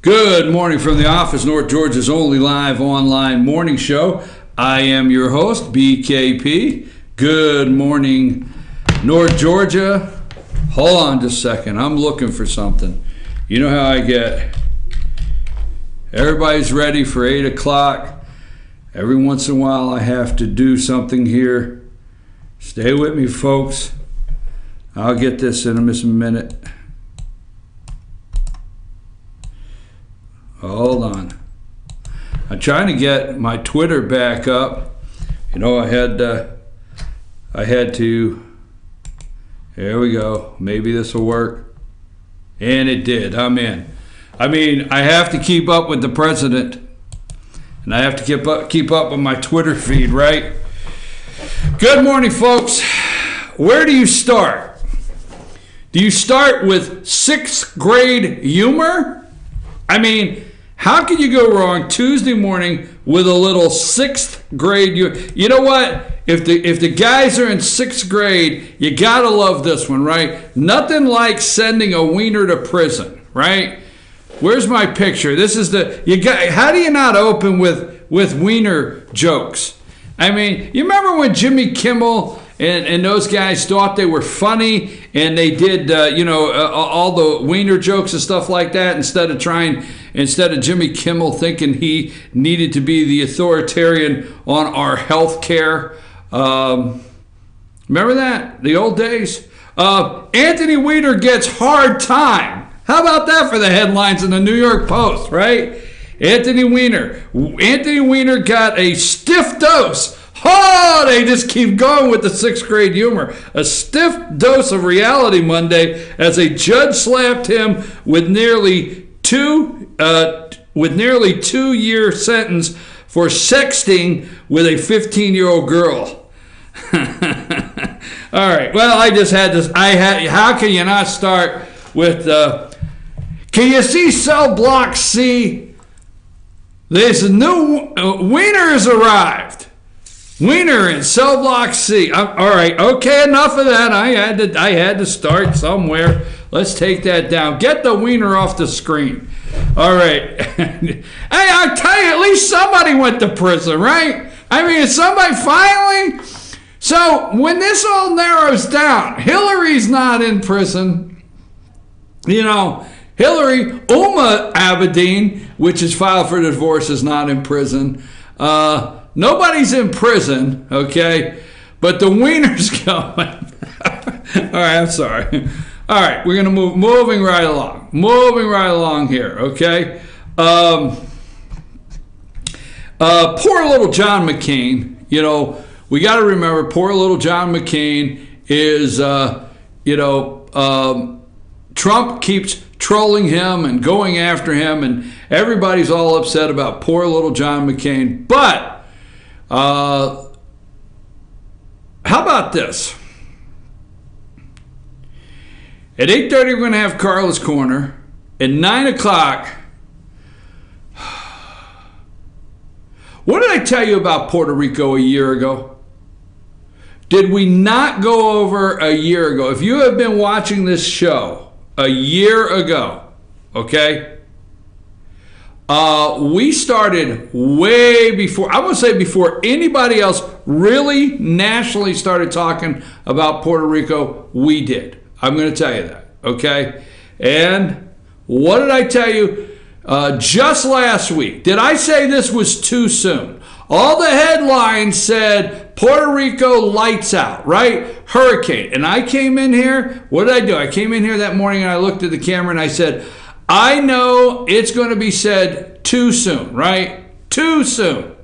Good morning from the office, North Georgia's only live online morning show. I am your host, BKP. Good morning, North Georgia. Hold on just a second. I'm looking for something. You know how I get. Everybody's ready for 8 o'clock. Every once in a while, I have to do something here. Stay with me, folks. I'll get this in a minute. Hold on. I'm trying to get my Twitter back up. You know, I had to. There we go. Maybe this will work. And it did. I'm in. I mean, I have to keep up with the president. And I have to keep up with my Twitter feed, right? Good morning, folks. Where do you start? Do you start with 6th grade humor? I mean, how can you go wrong Tuesday morning with a little 6th grade? You know what? If the guys are in 6th grade, you gotta love this one, right? Nothing like sending a wiener to prison, right? Where's my picture? This is how do you not open with wiener jokes? I mean, you remember when Jimmy Kimmel and those guys thought they were funny and they did, all the wiener jokes and stuff like that instead of Jimmy Kimmel thinking he needed to be the authoritarian on our health care. Remember that? The old days? Anthony Weiner gets hard time. How about that for the headlines in the New York Post, right? Anthony Weiner got a stiff dose. Oh, they just keep going with the 6th grade humor. A stiff dose of reality Monday as a judge slapped him with nearly 2-year sentence for sexting with a 15-year-old girl. All right. Well, I just had this. How can you not start with? Can you see cell block C? This new Wiener has arrived. Wiener in cell block C. All right, okay, enough of that. I had to start somewhere. Let's take that down. Get the Wiener off the screen. All right. Hey, I'll tell you, at least somebody went to prison, right? I mean, somebody finally. So when this all narrows down, Hillary's not in prison. You know, Uma Abedin, which is filed for divorce, is not in prison. Nobody's in prison, okay? But the Wiener's going. All right, I'm sorry. All right, we're going to moving right along. Moving right along here, okay? Poor little John McCain, you know, we got to remember poor little John McCain is, Trump keeps trolling him and going after him, and everybody's all upset about poor little John McCain. But how about this? At 8:30, we're going to have Karla's Korner. At 9 o'clock, what did I tell you about Puerto Rico a year ago? Did we not go over a year ago? If you have been watching this show a year ago, okay? We started way before, I would say before anybody else really nationally started talking about Puerto Rico, we did. I'm going to tell you that, okay? And what did I tell you just last week? Did I say this was too soon? All the headlines said Puerto Rico lights out, right? Hurricane. And I came in here, what did I do? I came in here that morning and I looked at the camera and I said, I know it's going to be said too soon, right? Too soon.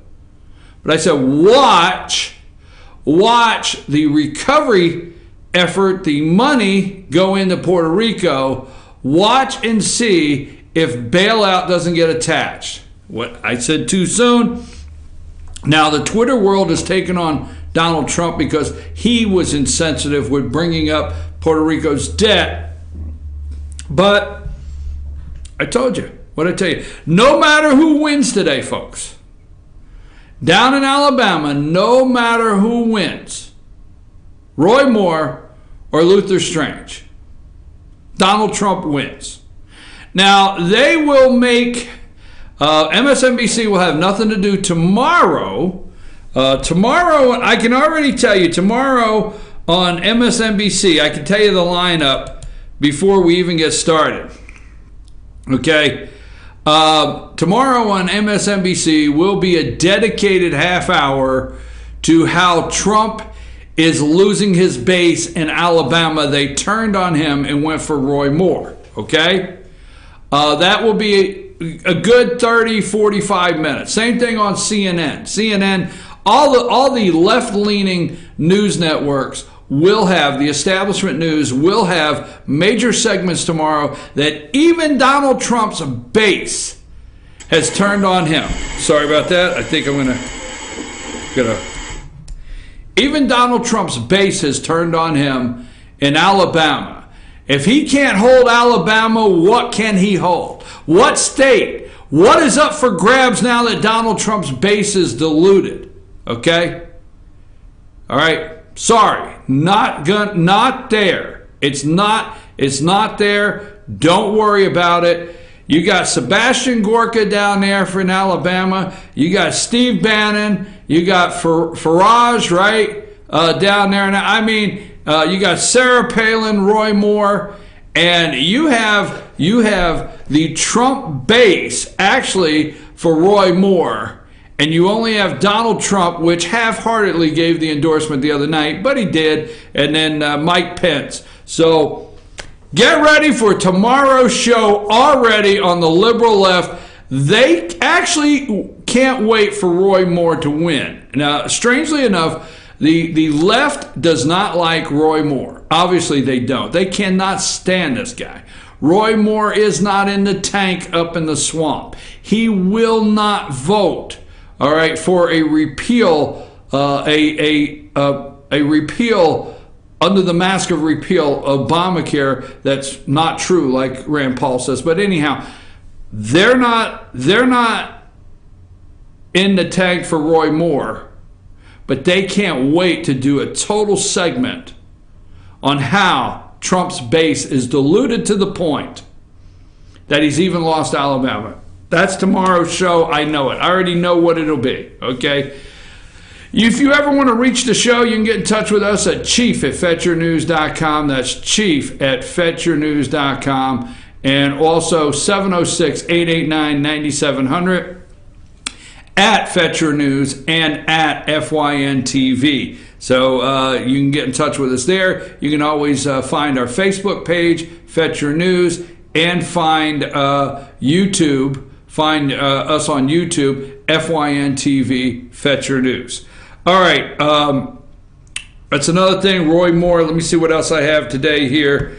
But I said, watch the recovery effort, the money go into Puerto Rico. Watch and see if bailout doesn't get attached. What I said too soon. Now the Twitter world has taken on Donald Trump because he was insensitive with bringing up Puerto Rico's debt. But I told you, what I tell you, no matter who wins today, folks, down in Alabama, no matter who wins, Roy Moore or Luther Strange, Donald Trump wins. Now, they will make, MSNBC will have nothing to do tomorrow. Tomorrow, I can already tell you, tomorrow on MSNBC, I can tell you the lineup before we even get started. Okay? Tomorrow on MSNBC will be a dedicated half hour to how Trump is losing his base in Alabama. They turned on him and went for Roy Moore. Okay? That will be a good 30, 45 minutes. Same thing on CNN. CNN, all the left-leaning news networks will have, the establishment news will have major segments tomorrow that even Donald Trump's base has turned on him. Sorry about that. I think I'm gonna even Donald Trump's base has turned on him in Alabama. If he can't hold Alabama, what can he hold? What state? What is up for grabs now that Donald Trump's base is diluted? Okay? All right. Sorry, not there. It's not there. Don't worry about it. You got Sebastian Gorka down there in Alabama. You got Steve Bannon. You got Farage, right, down there. And I mean, you got Sarah Palin, Roy Moore, and you have the Trump base actually for Roy Moore. And you only have Donald Trump, which half-heartedly gave the endorsement the other night, but he did, and then Mike Pence. So get ready for tomorrow's show already on the liberal left. They actually can't wait for Roy Moore to win. Now, strangely enough, the left does not like Roy Moore. Obviously, they don't. They cannot stand this guy. Roy Moore is not in the tank up in the swamp. He will not vote. All right, for a repeal, a repeal under the mask of repeal, Obamacare. That's not true, like Rand Paul says. But anyhow, they're not in the tank for Roy Moore, but they can't wait to do a total segment on how Trump's base is diluted to the point that he's even lost Alabama. That's tomorrow's show. I know it. I already know what it'll be, okay? If you ever want to reach the show, you can get in touch with us at chief@fetchernews.com. That's chief@fetchernews.com. And also 706-889-9700 at Fetcher News and at FYN-TV. So you can get in touch with us there. You can always find our Facebook page, Fetcher News, and find YouTube. Find us on YouTube, FYN-TV, Fetcher News. All right, that's another thing. Roy Moore, let me see what else I have today here.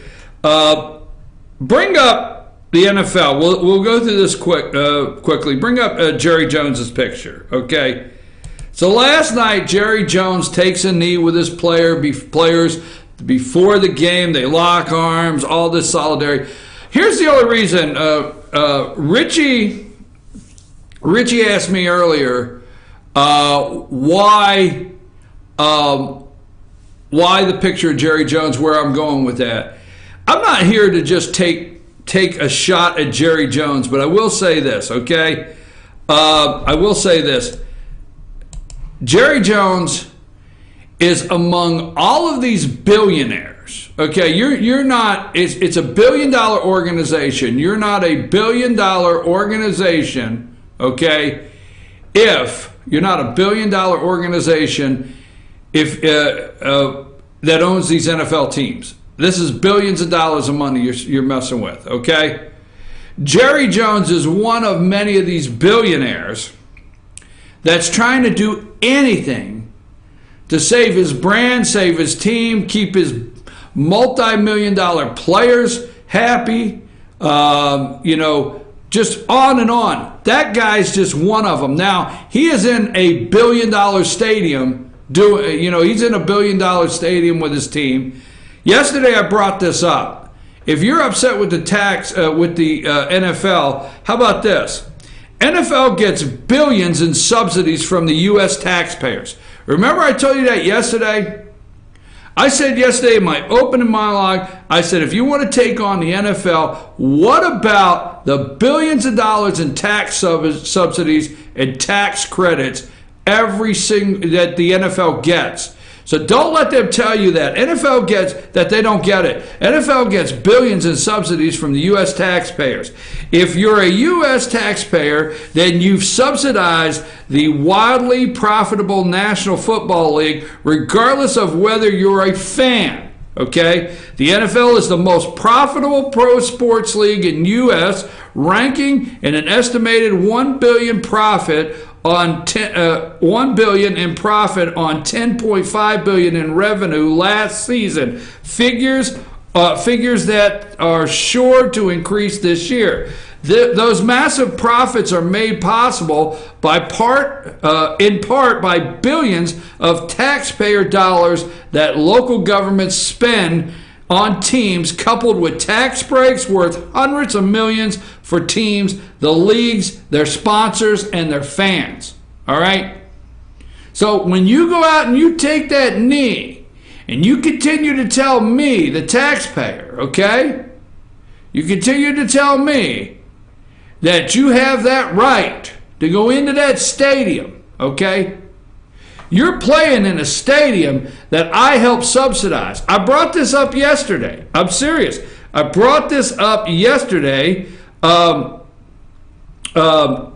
Bring up the NFL. We'll go through this quickly. Bring up Jerry Jones's picture, okay? So last night, Jerry Jones takes a knee with his players before the game. They lock arms, all this solidarity. Here's the only reason. Richie asked me earlier why the picture of Jerry Jones, where I'm going with that. I'm not here to just take a shot at Jerry Jones, but I will say this, okay? I will say this. Jerry Jones is among all of these billionaires. Okay, you're not. It's a $1 billion organization. You're not a $1 billion organization. Okay, if you're not a $1 billion organization, if that owns these NFL teams, this is billions of dollars of money you're messing with. Okay, Jerry Jones is one of many of these billionaires that's trying to do anything to save his brand, save his team, keep his multi-million-dollar players happy, just on and on. That guy's just one of them. Now, he is in a $1 billion stadium, he's in a $1 billion stadium with his team. Yesterday, I brought this up. If you're upset with the NFL, how about this? NFL gets billions in subsidies from the U.S. taxpayers. Remember I told you that yesterday? I said yesterday in my opening monologue, I said, if you want to take on the NFL, what about the billions of dollars in tax subsidies and tax credits that the NFL gets? So don't let them tell you that. NFL gets that they don't get it. NFL gets billions in subsidies from the U.S. taxpayers. If you're a U.S. taxpayer, then you've subsidized the wildly profitable National Football League, regardless of whether you're a fan. Okay? The NFL is the most profitable pro sports league in U.S., ranking in an estimated $1 billion profit on $1 billion in profit on $10.5 billion in revenue last season. Figures that are sure to increase this year. Those massive profits are made possible in part by billions of taxpayer dollars that local governments spend on teams, coupled with tax breaks worth hundreds of millions for teams, the leagues, their sponsors, and their fans. All right? So when you go out and you take that knee and you continue to tell me, the taxpayer, okay? You continue to tell me that you have that right to go into that stadium, okay? You're playing in a stadium that I helped subsidize. I brought this up yesterday. I'm serious. I brought this up yesterday. Hold on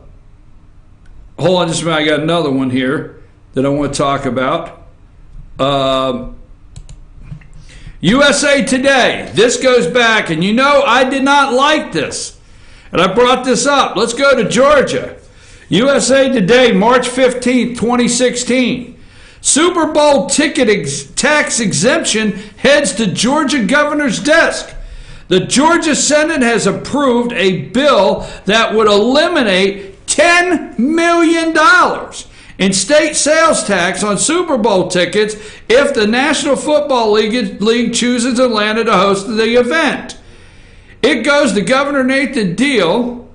just a minute. I got another one here that I want to talk about. USA Today. This goes back, and you know I did not like this. And I brought this up. Let's go to Georgia. USA Today, March 15th, 2016. Super Bowl ticket tax exemption heads to Georgia governor's desk. The Georgia Senate has approved a bill that would eliminate $10 million in state sales tax on Super Bowl tickets if the National Football League chooses Atlanta to host the event. It goes to Governor Nathan Deal,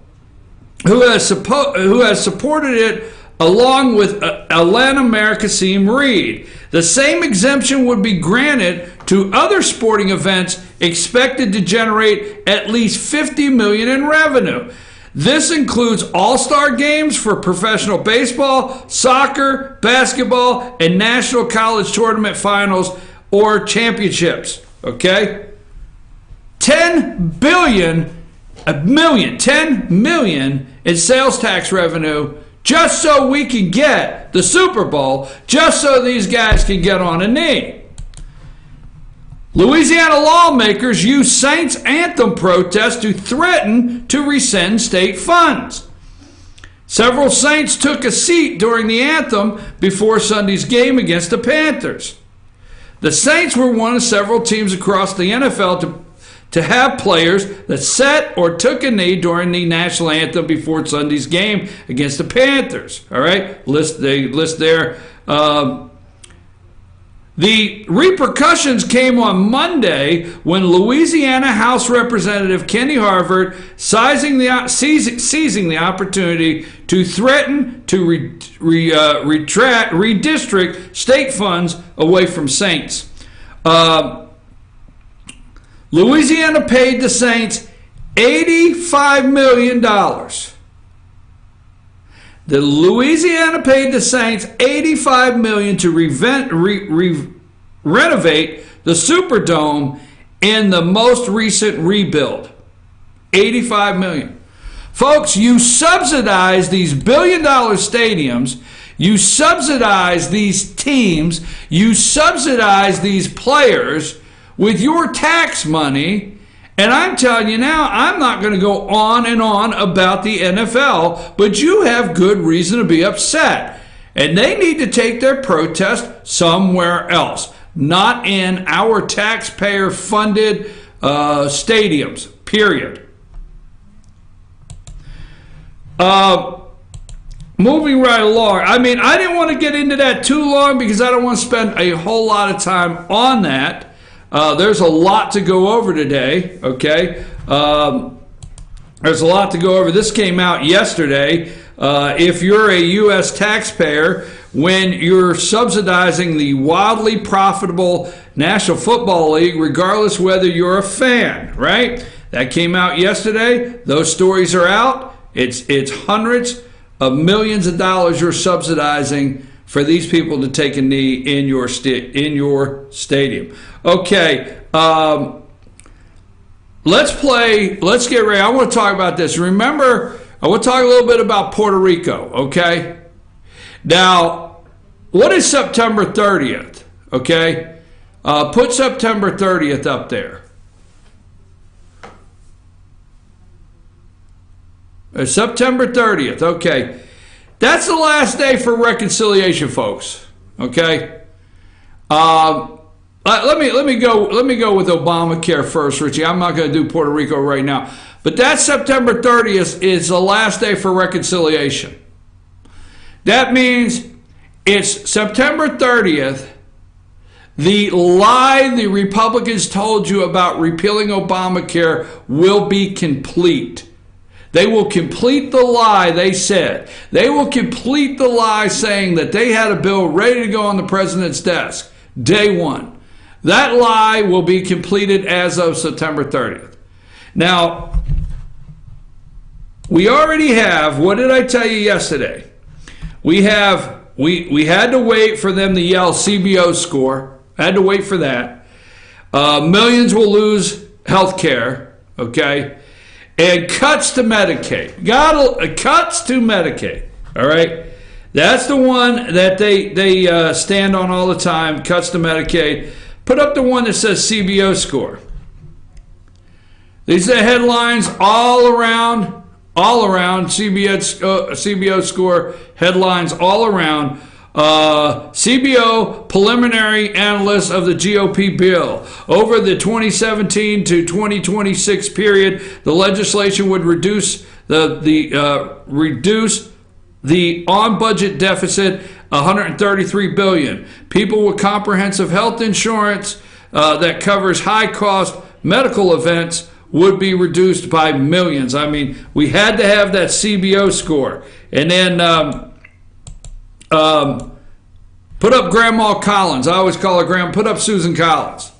who has supported it along with Atlanta Mayor Kasim Reed. The same exemption would be granted to other sporting events expected to generate at least $50 million in revenue. This includes all-star games for professional baseball, soccer, basketball, and national college tournament finals or championships. Okay? $10 million in sales tax revenue just so we can get the Super Bowl, just so these guys can get on a knee. Louisiana lawmakers use Saints anthem protests to threaten to rescind state funds. Several Saints took a seat during the anthem before Sunday's game against the Panthers. The Saints were one of several teams across the NFL to have players that sat or took a knee during the national anthem before Sunday's game against the Panthers. All right, they list there. The repercussions came on Monday when Louisiana House Representative Kenny Harvard seizing the opportunity to threaten to redistrict state funds away from Saints. Louisiana paid the Saints $85 million. The Louisiana paid the Saints $85 million to renovate the Superdome in the most recent rebuild. $85 million. Folks, you subsidize these billion-dollar stadiums. You subsidize these teams. You subsidize these players with your tax money. And I'm telling you now, I'm not going to go on and on about the NFL, but you have good reason to be upset. And they need to take their protest somewhere else, not in our taxpayer-funded stadiums, period. Moving right along. I mean, I didn't want to get into that too long because I don't want to spend a whole lot of time on that. There's a lot to go over today, okay? There's a lot to go over. This came out yesterday. If you're a U.S. taxpayer, when you're subsidizing the wildly profitable National Football League, regardless whether you're a fan, right? That came out yesterday. Those stories are out. It's hundreds of millions of dollars you're subsidizing for these people to take a knee in your stadium. Okay, let's get ready. I want to talk about this. Remember, I want to talk a little bit about Puerto Rico, okay? Now, what is September 30th, okay? Put September 30th up there. September 30th, okay. That's the last day for reconciliation, folks. Okay. Let me go with Obamacare first, Richie. I'm not going to do Puerto Rico right now, but that September 30th is the last day for reconciliation. That means it's September 30th. The lie the Republicans told you about repealing Obamacare will be complete. They will complete the lie they said. They will complete the lie saying that they had a bill ready to go on the president's desk day one. That lie will be completed as of September 30th. Now, we already have, what did I tell you yesterday? We had to wait for them to yell CBO score. Had to wait for that. Millions will lose health care, okay? And cuts to Medicaid. Cuts to Medicaid. All right? That's the one that they stand on all the time, cuts to Medicaid. Put up the one that says CBO score. These are headlines all around CBO score headlines all around. CBO preliminary analysis of the GOP bill. Over the 2017 to 2026 period, the legislation would reduce the on-budget deficit $133 billion. People with comprehensive health insurance that covers high-cost medical events would be reduced by millions. I mean, we had to have that CBO score. And then put up Grandma Collins. I always call her Grandma. Put up Susan Collins.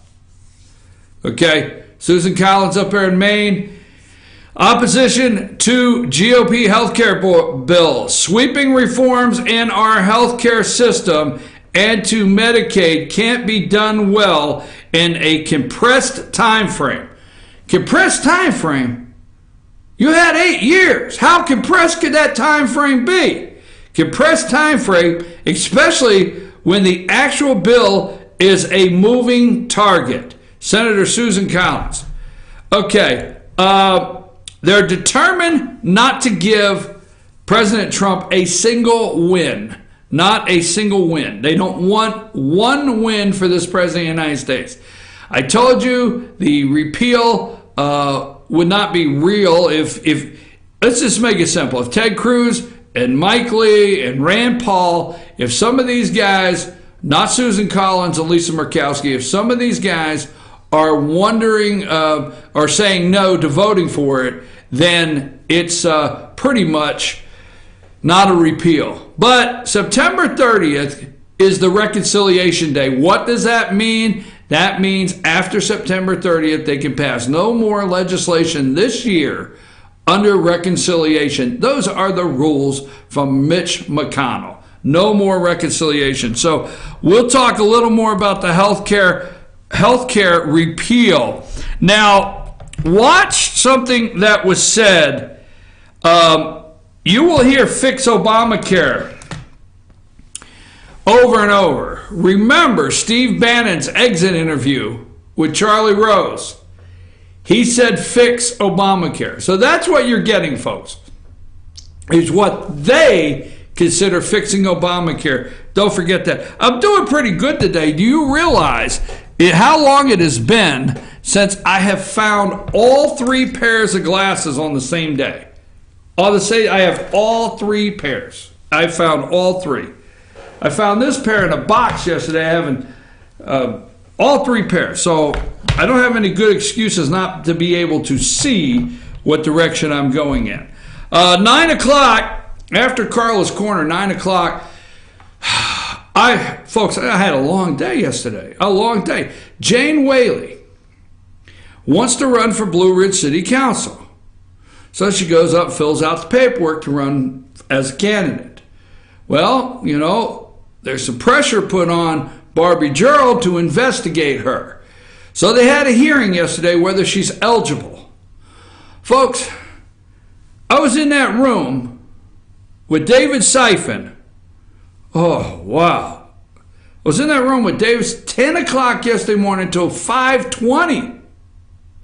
Okay? Susan Collins up there in Maine. Opposition to GOP healthcare bill. Sweeping reforms in our healthcare system and to Medicaid can't be done well in a compressed time frame. Compressed time frame? You had 8 years. How compressed could that time frame be? Compressed time frame, especially when the actual bill is a moving target. Senator Susan Collins. Okay, they're determined not to give President Trump a single win. Not a single win. They don't want one win for this president of the United States. I told you the repeal would not be real if let's just make it simple. If Ted Cruz and Mike Lee and Rand Paul, if some of these guys, not Susan Collins and Lisa Murkowski, if some of these guys are wondering or saying no to voting for it, then it's pretty much not a repeal. But September 30th is the reconciliation day. What does that mean? That means after September 30th, they can pass no more legislation this year under reconciliation. Those are the rules from Mitch McConnell. No more reconciliation. So we'll talk a little more about the healthcare repeal. Now, watch something that was said. You will hear fix Obamacare over and over. Remember Steve Bannon's exit interview with Charlie Rose. He said fix Obamacare. So that's what you're getting, folks, is what they consider fixing Obamacare. Don't forget that. I'm doing pretty good today. Do you realize how long it has been since I have found all 3 pairs of glasses on the same day? I have all 3 pairs. I found all 3. I found this pair in a box yesterday. I haven't all 3 pairs. So I don't have any good excuses not to be able to see what direction I'm going in. 9 o'clock, after Karla's Corner, 9 o'clock, Folks, I had a long day yesterday. A long day. Jane Whaley wants to run for Blue Ridge City Council. So she goes up, fills out the paperwork to run as a candidate. Well, you know, there's some pressure put on Barbie Gerald to investigate her. So they had a hearing yesterday whether she's eligible. Folks, I was in that room with David Syfan. Oh, wow. I was in that room with David 10 o'clock yesterday morning until 5:20.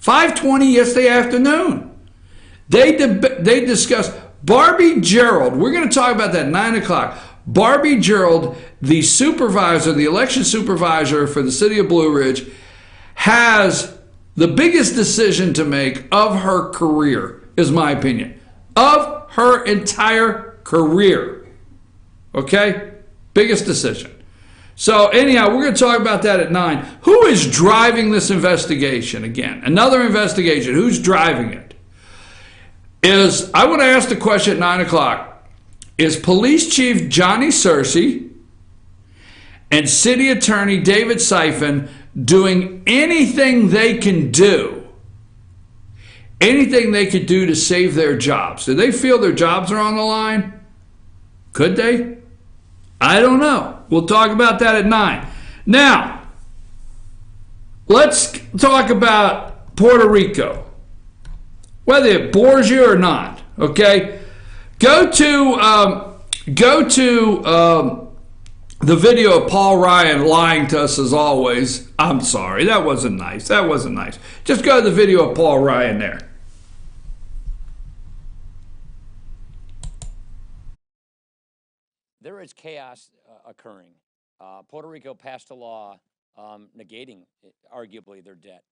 5:20 yesterday afternoon. They discussed Barbie Gerald. We're going to talk about that at 9 o'clock. Barbie Gerald, the supervisor, the election supervisor for the city of Blue Ridge, has the biggest decision to make of her career, is my opinion. Of her entire career. Okay? Biggest decision. So anyhow, we're going to talk about that at 9. Who is driving this investigation again? Another investigation. Who's driving it? I want to ask the question at 9 o'clock. Is Police Chief Johnny Scearce and City Attorney David Syfan doing anything they can do? Anything they could do to save their jobs? Do they feel their jobs are on the line? Could they? I don't know. We'll talk about that at 9. Now, let's talk about Puerto Rico. Whether it bores you or not, okay? Go to the video of Paul Ryan lying to us as always. I'm sorry, that wasn't nice. That wasn't nice. Just go to the video of Paul Ryan there. There is chaos occurring. Puerto Rico passed a law negating, arguably, their debt.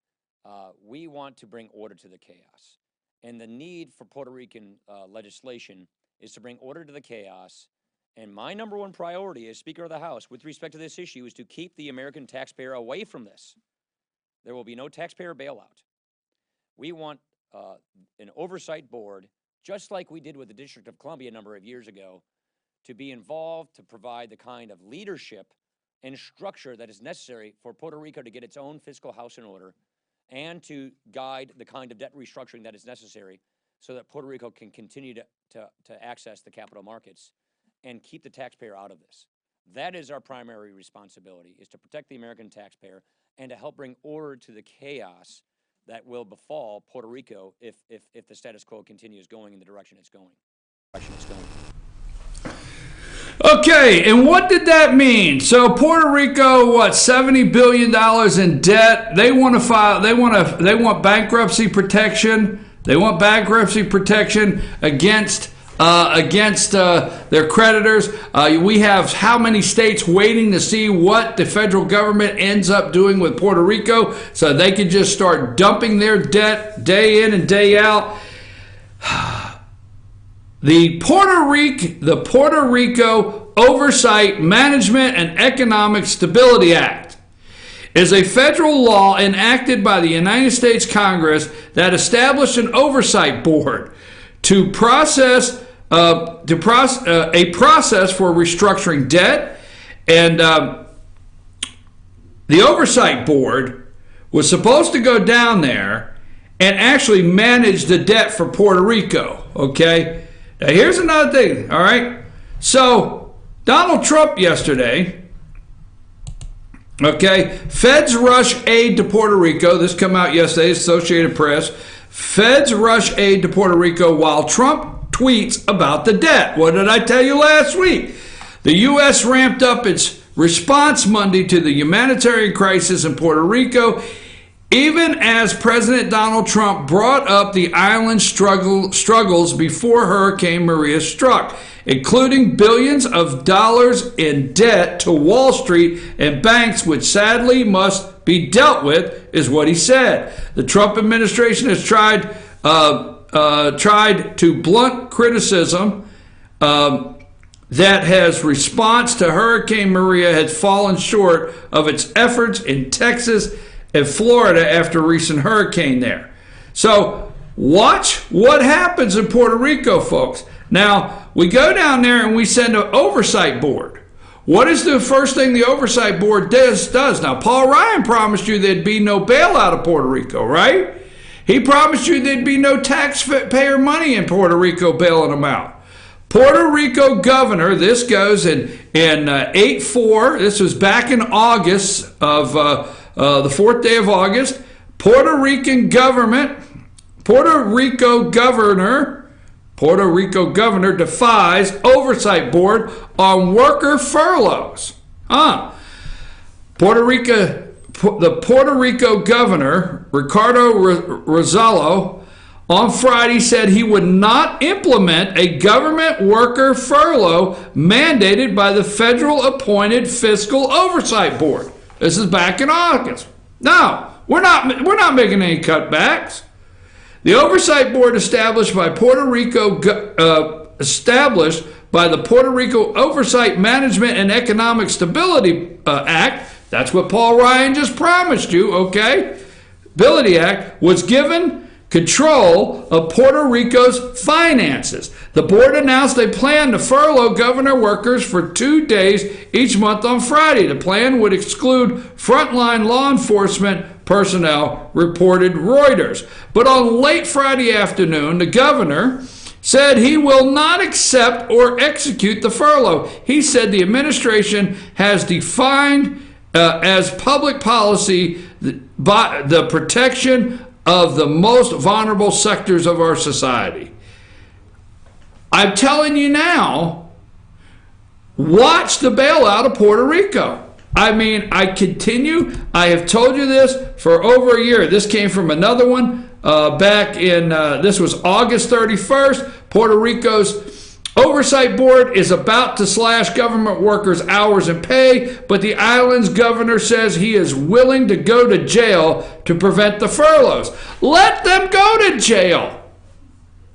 We want to bring order to the chaos. And the need for Puerto Rican legislation is to bring order to the chaos. And my number one priority as Speaker of the House with respect to this issue is to keep the American taxpayer away from this. There will be no taxpayer bailout. We want an oversight board, just like we did with the District of Columbia a number of years ago, to be involved to provide the kind of leadership and structure that is necessary for Puerto Rico to get its own fiscal house in order and to guide the kind of debt restructuring that is necessary so that Puerto Rico can continue to access the capital markets and keep the taxpayer out of this. That is our primary responsibility, is to protect the American taxpayer and to help bring order to the chaos that will befall Puerto Rico if the status quo continues going in the direction it's going. Okay, and what did that mean? So Puerto Rico, what, $70 billion in debt? They want to file. They want bankruptcy protection. They want bankruptcy protection against their creditors. We have how many states waiting to see what the federal government ends up doing with Puerto Rico, so they can just start dumping their debt day in and day out. The Puerto Rico Oversight, Management, and Economic Stability Act is a federal law enacted by the United States Congress that established an oversight board to process a process for restructuring debt. And the oversight board was supposed to go down there and actually manage the debt for Puerto Rico, okay? Now, here's another thing, all right? So, Donald Trump yesterday, okay, feds rush aid to Puerto Rico. This came out yesterday, Associated Press. Feds rush aid to Puerto Rico while Trump tweets about the debt. What did I tell you last week? The U.S. ramped up its response Monday to the humanitarian crisis in Puerto Rico, even as President Donald Trump brought up the island's struggles before Hurricane Maria struck, including billions of dollars in debt to Wall Street and banks, which sadly must be dealt with, is what he said. The Trump administration has tried to blunt criticism that has response to Hurricane Maria has fallen short of its efforts in Texas and Florida after a recent hurricane there. So watch what happens in Puerto Rico, folks. Now, we go down there and we send an oversight board. What is the first thing the Oversight Board does? Now, Paul Ryan promised you there'd be no bailout of Puerto Rico, right? He promised you there'd be no taxpayer money in Puerto Rico bailing them out. Puerto Rico governor, this goes in 8/4, this was back in August of the 4th day of August, Puerto Rico governor defies Oversight Board on worker furloughs. The Puerto Rico governor, Ricardo Rosello, on Friday said he would not implement a government worker furlough mandated by the federal appointed Fiscal Oversight Board. This is back in August. No, we're not making any cutbacks. The Oversight Board established by the Puerto Rico Oversight Management and Economic Stability Act, that's what Paul Ryan just promised you, okay? Stability Act was given control of Puerto Rico's finances. The board announced they plan to furlough governor workers for 2 days each month on Friday. The plan would exclude frontline law enforcement personnel, reported Reuters. But on late Friday afternoon, the governor said he will not accept or execute the furlough. He said the administration has defined as public policy the protection of the most vulnerable sectors of our society. I'm telling you now, watch the bailout of Puerto Rico. I mean, I have told you this for over a year. This came from another one back in, this was August 31st. Puerto Rico's Oversight Board is about to slash government workers' hours and pay, but the island's governor says he is willing to go to jail to prevent the furloughs. Let them go to jail.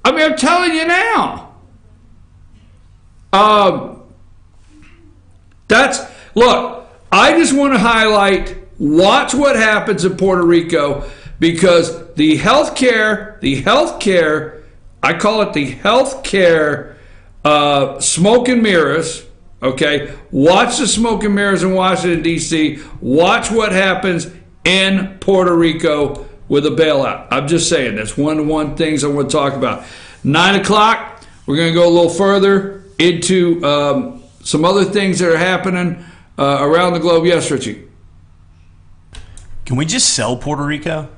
I mean, I'm telling you now. Look, I just want to highlight, watch what happens in Puerto Rico, because the healthcare, I call it the healthcare smoke and mirrors, okay? Watch the smoke and mirrors in Washington, D.C. Watch what happens in Puerto Rico with a bailout. I'm just saying, that's one things I want to talk about. 9 o'clock, we're going to go a little further into some other things that are happening around the globe. Yes, Richie? Can we just sell Puerto Rico?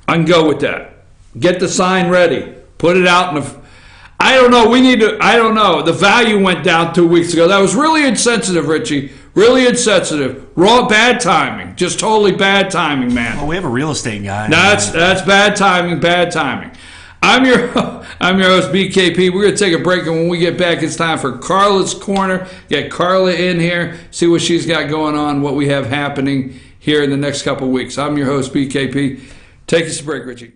I can go with that. Get the sign ready. Put it out in the... I don't know. I don't know. The value went down 2 weeks ago. That was really insensitive, Richie. Really insensitive. Raw, bad timing. Just totally bad timing, man. Well, we have a real estate guy. That's bad timing, bad timing. I'm your host, BKP. We're going to take a break, and when we get back, it's time for Karla's Corner. Get Karla in here, see what she's got going on, what we have happening here in the next couple weeks. I'm your host, BKP. Take us a break, Richie.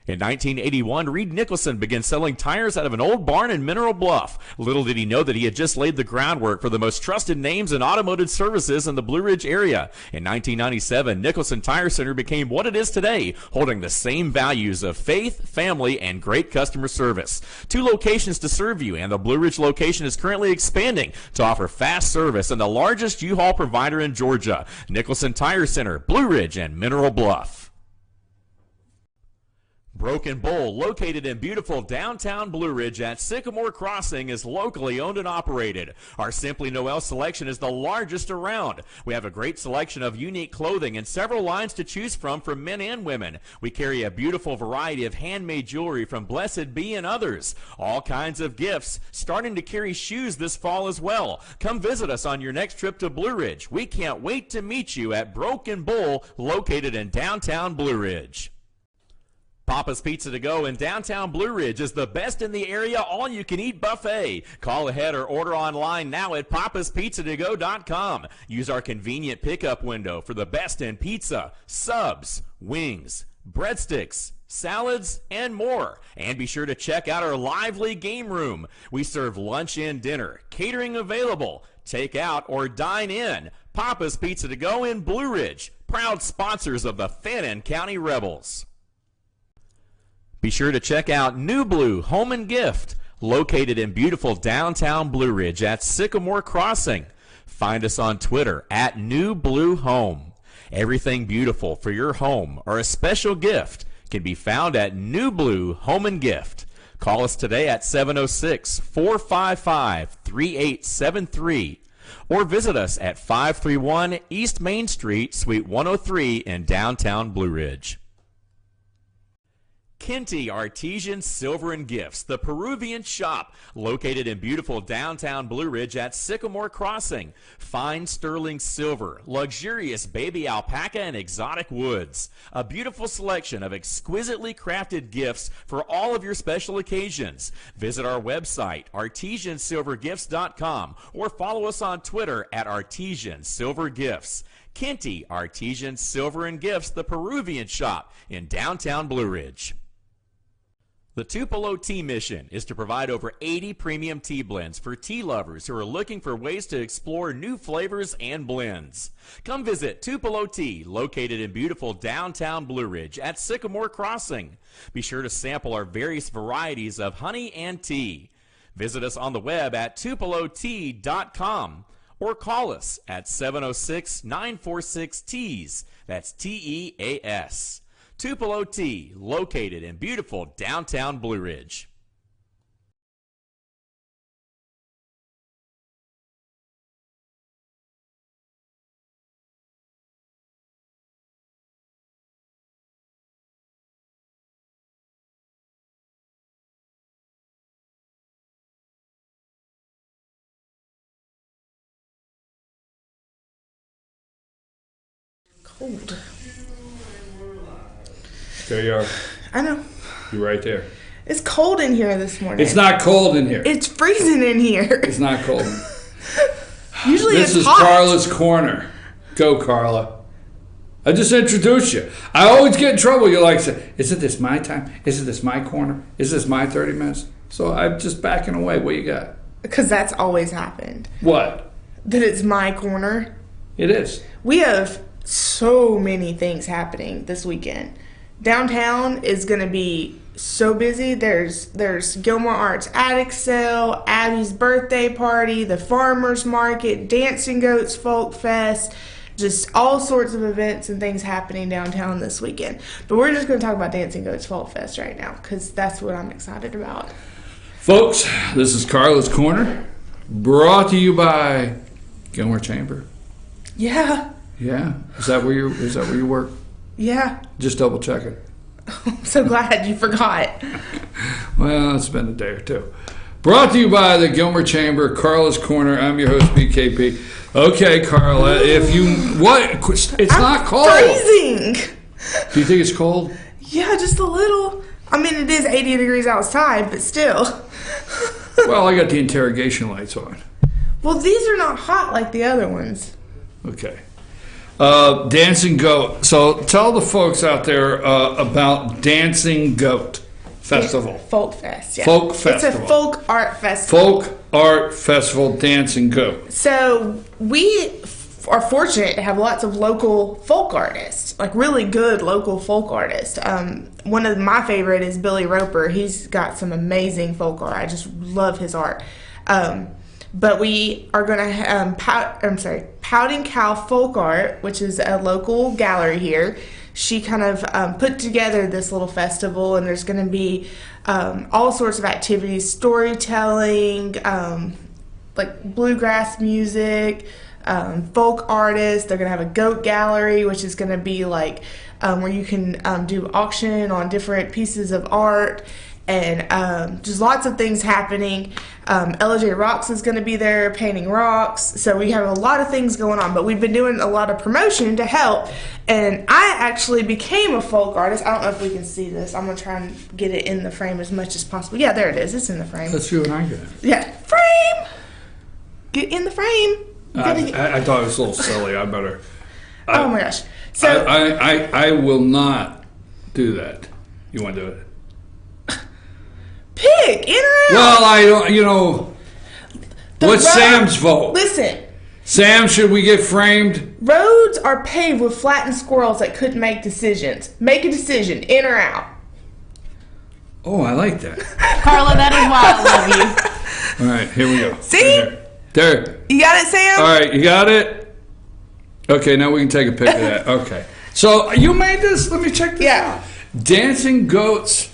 In 1981, Reed Nicholson began selling tires out of an old barn in Mineral Bluff. Little did he know that he had just laid the groundwork for the most trusted names in automotive services in the Blue Ridge area. In 1997, Nicholson Tire Center became what it is today, holding the same values of faith, family, and great customer service. 2 locations to serve you, and the Blue Ridge location is currently expanding to offer fast service and the largest U-Haul provider in Georgia. Nicholson Tire Center, Blue Ridge, and Mineral Bluff. Broken Bull, located in beautiful downtown Blue Ridge at Sycamore Crossing, is locally owned and operated. Our Simply Noel selection is the largest around. We have a great selection of unique clothing and several lines to choose from for men and women. We carry a beautiful variety of handmade jewelry from Blessed Be and others. All kinds of gifts, starting to carry shoes this fall as well. Come visit us on your next trip to Blue Ridge. We can't wait to meet you at Broken Bull, located in downtown Blue Ridge. Papa's Pizza to Go in downtown Blue Ridge is the best in the area all-you-can-eat buffet. Call ahead or order online now at papaspizzatogo.com. Use our convenient pickup window for the best in pizza, subs, wings, breadsticks, salads, and more. And be sure to check out our lively game room. We serve lunch and dinner, catering available, take out or dine in. Papa's Pizza to Go in Blue Ridge, proud sponsors of the Fannin County Rebels. Be sure to check out New Blue Home and Gift, located in beautiful downtown Blue Ridge at Sycamore Crossing. Find us on Twitter at New Blue Home. Everything beautiful for your home or a special gift can be found at New Blue Home and Gift. Call us today at 706-455-3873 or visit us at 531 East Main Street, Suite 103 in downtown Blue Ridge. Kinty Artesian Silver and Gifts, the Peruvian shop, located in beautiful downtown Blue Ridge at Sycamore Crossing. Fine sterling silver, luxurious baby alpaca and exotic woods. A beautiful selection of exquisitely crafted gifts for all of your special occasions. Visit our website, artesiansilvergifts.com, or follow us on Twitter at Artesian Silver Gifts. Kinty Artesian Silver and Gifts, the Peruvian shop in downtown Blue Ridge. The Tupelo Tea mission is to provide over 80 premium tea blends for tea lovers who are looking for ways to explore new flavors and blends. Come visit Tupelo Tea, located in beautiful downtown Blue Ridge at Sycamore Crossing. Be sure to sample our various varieties of honey and tea. Visit us on the web at tupelotea.com or call us at 706-946-TEAS. That's TEAS. Tupelo Tea, located in beautiful downtown Blue Ridge. Cold. There you are. I know. You're right there. It's cold in here this morning. It's not cold in here. It's freezing in here. It's not cold. Usually This it's is hot. Karla's Corner. Go, Karla. I just introduced you. I always get in trouble. You like say, isn't this my time? Isn't this my corner? Is this my 30 minutes? So I'm just backing away. What you got? Because that's always happened. What? That it's my corner. It is. We have so many things happening this weekend. Downtown is going to be so busy. There's Gilmore Arts attic sale, Abby's birthday party, the farmers market, Dancing Goats Folk Fest, just all sorts of events and things happening downtown this weekend. But we're just going to talk about Dancing Goats Folk Fest right now because that's what I'm excited about. Folks, this is Karla's Corner, brought to you by Gilmore Chamber. Yeah. Yeah. Is that where you work? Yeah. Just double checking. I'm so glad you forgot. Well, it's been a day or two. Brought to you by the Gilmore Chamber, Karla's Corner. I'm your host, BKP. Okay, Karla, if you... What? It's not cold. Freezing. Do you think it's cold? Yeah, just a little. I mean, it is 80 degrees outside, but still. Well, I got the interrogation lights on. Well, these are not hot like the other ones. Okay. Dancing Goat. So tell the folks out there about Dancing Goat Festival. Folk Fest, yeah. Folk Festival. It's a folk art festival. Folk Art Festival, Dancing Goat. So we are fortunate to have lots of local folk artists, like really good local folk artists. One of my favorite is Billy Roper. He's got some amazing folk art. I just love his art. But we are going to Pouting Cow Folk Art, which is a local gallery here. She kind of put together this little festival, and there's going to be all sorts of activities, storytelling, like bluegrass music, folk artists. They're going to have a goat gallery, which is going to be like where you can do auction on different pieces of art. And just lots of things happening. LJ Rocks is going to be there painting rocks. So we have a lot of things going on. But we've been doing a lot of promotion to help. And I actually became a folk artist. I don't know if we can see this. I'm going to try and get it in the frame as much as possible. Yeah, there it is. It's in the frame. Let's see what I get. Yeah, frame! Get in the frame. I thought it was a little silly. I better... Oh my gosh. So I will not do that. You want to do it? Pick, in or out. Well, I don't, you know, what's Sam's vote? Listen, Sam, should we get framed? roads are paved with flattened squirrels that couldn't make decisions. Make a decision, in or out. Oh, I like that. Karla, that is why I love you. All right, here we go. See? There. You got it, Sam? All right, you got it? Okay, now we can take a pic of that. Okay. So you made this? Let me check this out. Dancing goats.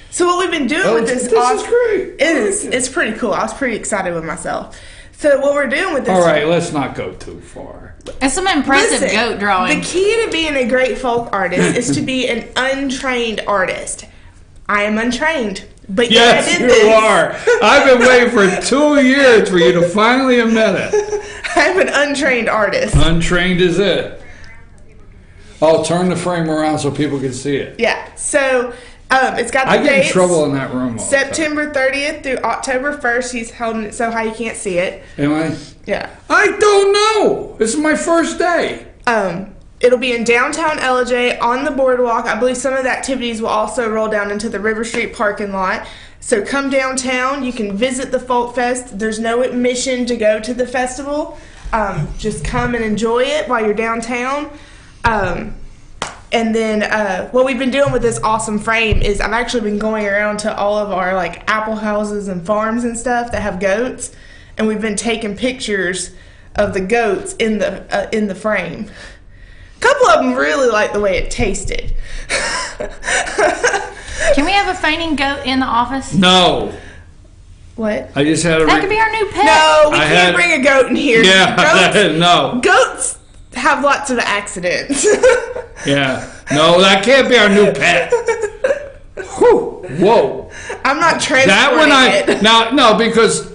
So what we've been doing with this is great. It's pretty cool. I was pretty excited with myself. So what we're doing with this... All right, let's not go too far. It's some impressive Listen, goat drawing. The key to being a great folk artist is to be an untrained artist. I am untrained, but Yes, I did you this. are. I've been waiting for 2 years for you to finally admit it. I'm an untrained artist. Untrained is it. Oh, turn the frame around so people can see it. Yeah. So it's got the I get in dates. trouble in that room all the time. September 30th through October 1st. He's holding it so high you can't see it. Am I? Yeah. I don't know. This is my first day. It'll be in downtown LJ on the boardwalk. I believe some of the activities will also roll down into the River Street parking lot. So come downtown. You can visit the Folk Fest. There's no admission to go to the festival. Just come and enjoy it while you're downtown. And then what we've been doing with this awesome frame is I've actually been going around to all of our like apple houses and farms and stuff that have goats, and we've been taking pictures of the goats in the frame. A couple of them really like the way it tasted. Can we have a fainting goat in the office? No. What? I just had a... That could be our new pet. No, we can't bring a goat in here. Yeah, Goats, no. goats have lots of accidents. Yeah. No, that can't be our new pet. Whew. Whoa. I'm not transporting That one it. No, because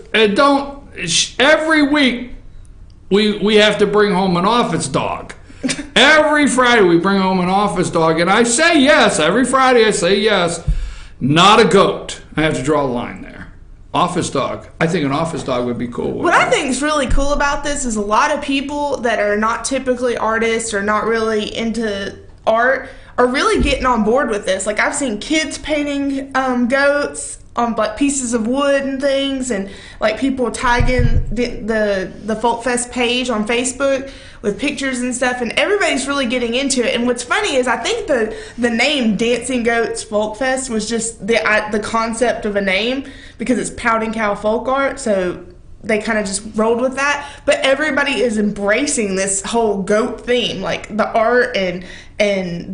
every week we have to bring home an office dog. Every Friday we bring home an office dog, and I say yes. Every Friday I say yes. Not a goat. I have to draw a line there. Office dog. I think an office dog would be cool. What I think is really cool about this is a lot of people that are not typically artists or not really into art are really getting on board with this. Like I've seen kids painting goats on like pieces of wood and things, and like people tagging the Folk Fest page on Facebook with pictures and stuff, and everybody's really getting into it. And what's funny is I think the name Dancing Goats Folk Fest was just the concept of a name because it's Pouting Cow Folk Art, so they kind of just rolled with that. But everybody is embracing this whole goat theme, like the art and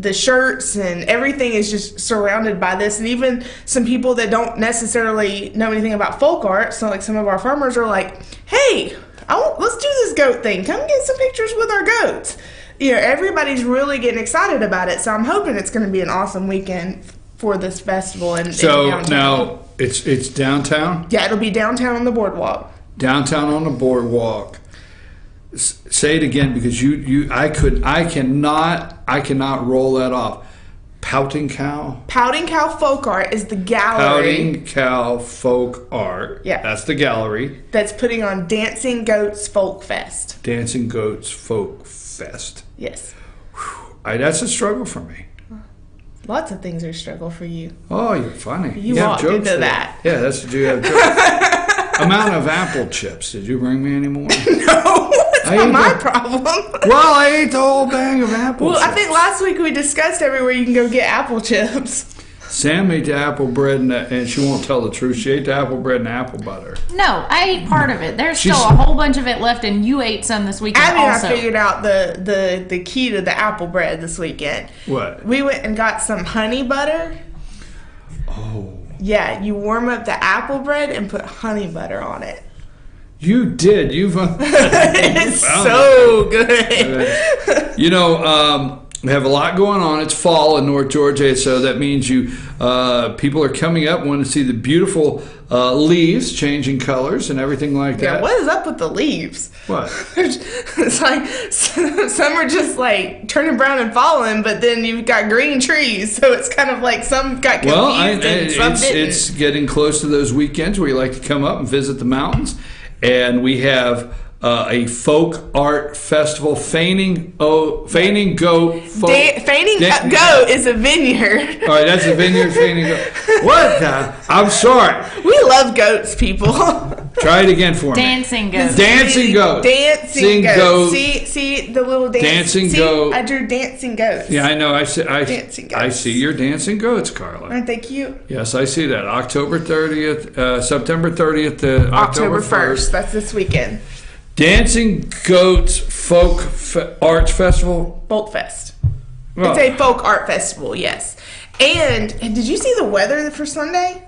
the shirts and everything is just surrounded by this. And even some people that don't necessarily know anything about folk art, so like some of our farmers are like, hey, let's do this goat thing. Come get some pictures with our goats. You know, everybody's really getting excited about it. So I'm hoping it's going to be an awesome weekend for this festival. So now it's downtown? Yeah, it'll be downtown on the boardwalk. Downtown on the boardwalk. Say it again, because I cannot roll that off. Pouting Cow? Pouting Cow Folk Art is the gallery. Pouting Cow Folk Art. Yeah. That's the gallery. That's putting on Dancing Goats Folk Fest. Dancing Goats Folk Fest. Yes. That's a struggle for me. Lots of things are a struggle for you. Oh, you're funny. You have walked jokes into there. that. Yeah, that's what you have jokes. Amount of apple chips. Did you bring me any more? No, that's not my problem. Well, I ate the whole bag of apple chips. I think last week we discussed everywhere you can go get apple chips. Sam ate the apple bread, and she won't tell the truth. She ate the apple bread and apple butter. No, I ate part of it. There's still a whole bunch of it left, and you ate some this weekend also. I figured out the key to the apple bread this weekend. What? We went and got some honey butter. Oh. Yeah, you warm up the apple bread and put honey butter on it. You did. It's so good. You know, we have a lot going on. It's fall in North Georgia, so that means people are coming up, want to see the beautiful leaves changing colors and everything like that. Yeah, what is up with the leaves? What? It's like some are just like turning brown and falling, but then you've got green trees, so it's kind of like some got confused and some didn't. It's getting close to those weekends where you like to come up and visit the mountains, and we have a folk art festival, Feigning Goat. Feigning Goat is a vineyard. All right, that's a vineyard, Feigning Goat. What the? I'm sorry. We love goats, people. Try it again for me. Dancing goats. Dancing goat. Dancing goat. goat. See the little Dancing goat. I drew dancing goats. Yeah, I know. Dancing goats. I see your dancing goats, Karla. Aren't they cute? Yes, I see that. October 30th, September 30th to October 1st. That's this weekend. Dancing Goats Folk Arts Festival. Folk Fest. Well, It's a folk art festival, yes. And did you see the weather for Sunday?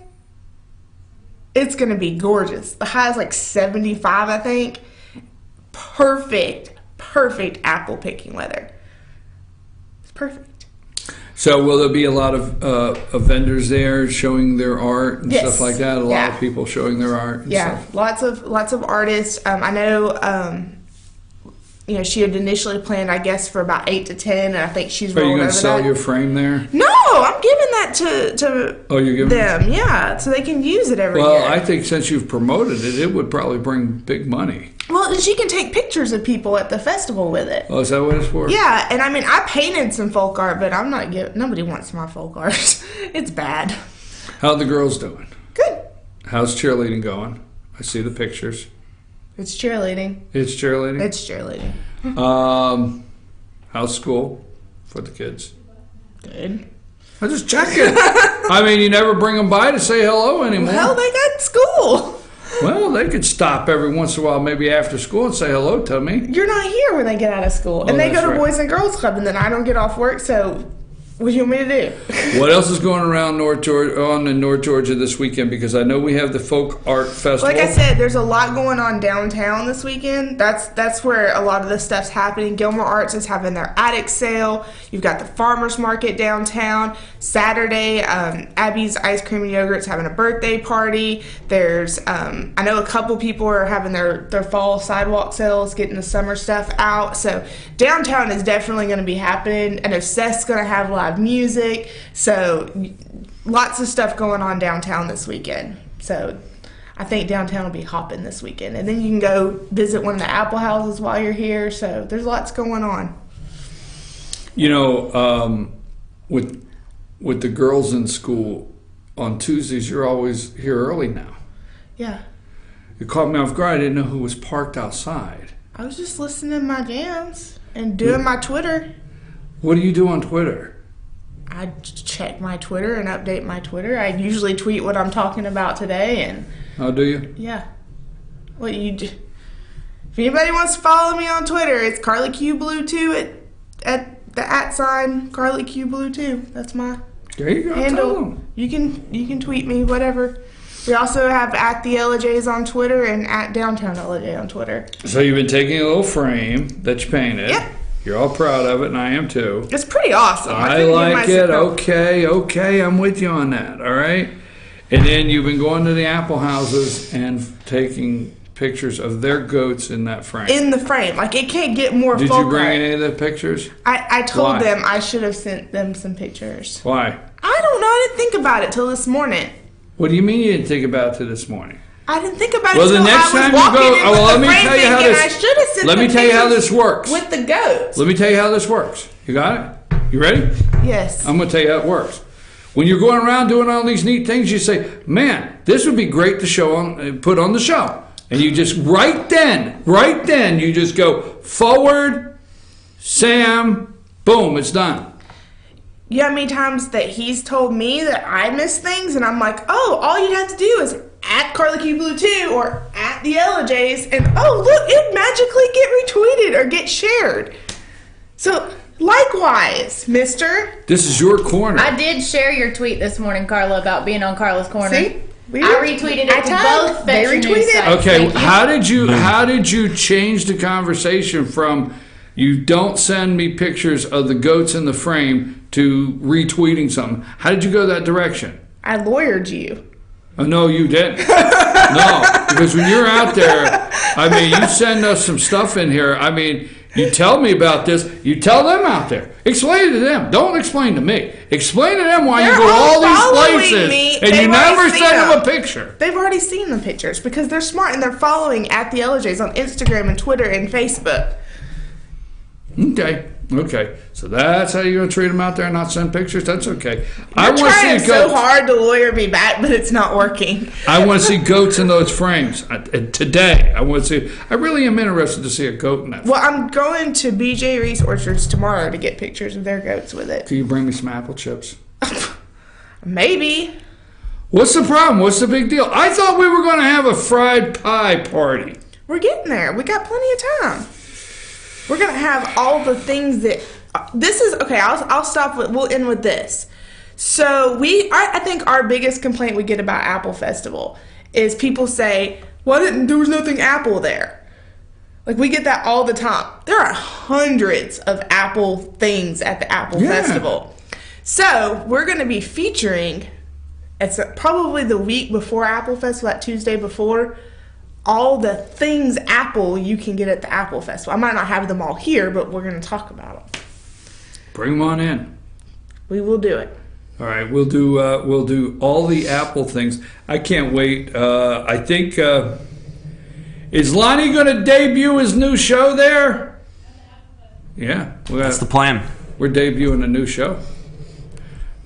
It's going to be gorgeous. The high is like 75, I think. Perfect apple picking weather. It's perfect. So will there be a lot of vendors there showing their art and Yes. stuff like that? A lot Yeah. of people showing their art and Yeah, stuff. lots of artists. I know. She had initially planned, I guess, for about 8 to 10, and I think she's Are you rolling going over to sell that. your frame there? No, I'm giving that to Oh, you're giving them. Yeah, so they can use it every Well, year. I think since you've promoted it, it would probably bring big money. Well, and she can take pictures of people at the festival with it. Oh, is that what it's for? Yeah, and I mean, I painted some folk art, but I'm not giving. Nobody wants my folk art. It's bad. How are the girls doing? Good. How's cheerleading going? I see the pictures. It's cheerleading. It's cheerleading? It's cheerleading. How's school for the kids? Good. I just checking. I mean, you never bring them by to say hello anymore. Well, they got school. Well, they could stop every once in a while, maybe after school, and say hello to me. You're not here when they get out of school, Oh, and they go that's to right. Boys and Girls Club, and then I don't get off work. So, what do you want me to do? What else is going around in North Georgia this weekend? Because I know we have the Folk Art Festival. Like I said, there's a lot going on downtown this weekend. That's where a lot of the stuff's happening. Gilmore Arts is having their attic sale. You've got the farmers market downtown. Saturday, Abby's Ice Cream and Yogurt's having a birthday party. There's I know a couple people are having their fall sidewalk sales, getting the summer stuff out. So downtown is definitely going to be happening. I know Seth's going to have live music. So lots of stuff going on downtown this weekend. So I think downtown will be hopping this weekend. And then you can go visit one of the apple houses while you're here. So there's lots going on. You know, with the girls in school on Tuesdays, you're always here early now. Yeah. It caught me off guard. I didn't know who was parked outside. I was just listening to my jams and doing my Twitter. What do you do on Twitter? I check my Twitter and update my Twitter. I usually tweet what I'm talking about today, and Oh, do you? yeah. What you do? If anybody wants to follow me on Twitter, it's CarlyQBlue2 at the @sign CarlyQBlue2. That's my There you go. Tell handle. them. You can tweet me, whatever. We also have @the LJs on Twitter and @downtown LJ on Twitter. So you've been taking a little frame that you painted. Yep. You're all proud of it, and I am too. It's pretty awesome. I couldn't give like myself it. help. Okay, I'm with you on that. All right. And then you've been going to the apple houses and taking pictures of their goats in that frame. In the frame, like it can't get more. Did you folk bring art. any of the pictures? I told Why? them I should have sent them some pictures. Why? I don't know. I didn't think about it till this morning. What do you mean you didn't think about it this morning? I didn't think about Well, it the till next I time was you walking go, in well, with let the me frame tell you how thinking this. I should have sent Let them me tell you how pictures this works. with the goats. Let me tell you how this works. You got it? You ready? Yes. I'm going to tell you how it works. When you're going around doing all these neat things, you say, "Man, this would be great to show on, put on the show." And you just right then, you just go forward, Sam, boom, it's done. You know how many times that he's told me that I miss things, and I'm like, oh, all you'd have to do is @CarlyQBlue2 or @the LJs, and oh, look, it magically get retweeted or get shared. So, likewise, mister. This is your corner. I did share your tweet this morning, Karla, about being on Karla's Corner. See? I retweeted it I to tagged, both they Fetcher news retweeted. sites. Okay, Thank you. how did you change the conversation from you don't send me pictures of the goats in the frame to retweeting something? How did you go that direction? I lawyered you. Oh, no, you didn't. No, because when you're out there, I mean, you send us some stuff in here. I mean, you tell me about this. You tell them out there. Explain it to them. Don't explain to me. Explain to them why you They're go all these following horses, me. and you They've never already send seen them a them. picture. They've already seen the pictures because they're smart and they're following at the LJs on Instagram and Twitter and Facebook. Okay. So that's how you're going to treat them out there and not send pictures? That's okay. I I'm want to trying see so goats. hard to lawyer me back, but it's not working. I want to see goats in those frames. Today, I want to see. I really am interested to see a goat in that. Well, I'm going to BJ Reese Orchards tomorrow to get pictures of their goats with it. Can you bring me some apple chips? Maybe. What's the problem? What's the big deal? I thought we were going to have a fried pie party. We're getting there. We got plenty of time. We're going to have all the things that... This is... Okay, I'll stop with... We'll end with this. So I think our biggest complaint we get about Apple Festival is people say, there was nothing Apple there. Like, we get that all the time. There are hundreds of Apple things at the Apple Festival. So, we're going to be featuring, it's probably the week before Apple Festival, that Tuesday before, all the things Apple you can get at the Apple Festival. I might not have them all here, but we're going to talk about them. Bring them on in. We will do it. All right, we'll do all the Apple things. I can't wait. I think is Lonnie going to debut his new show there? Yeah, That's the plan. We're debuting a new show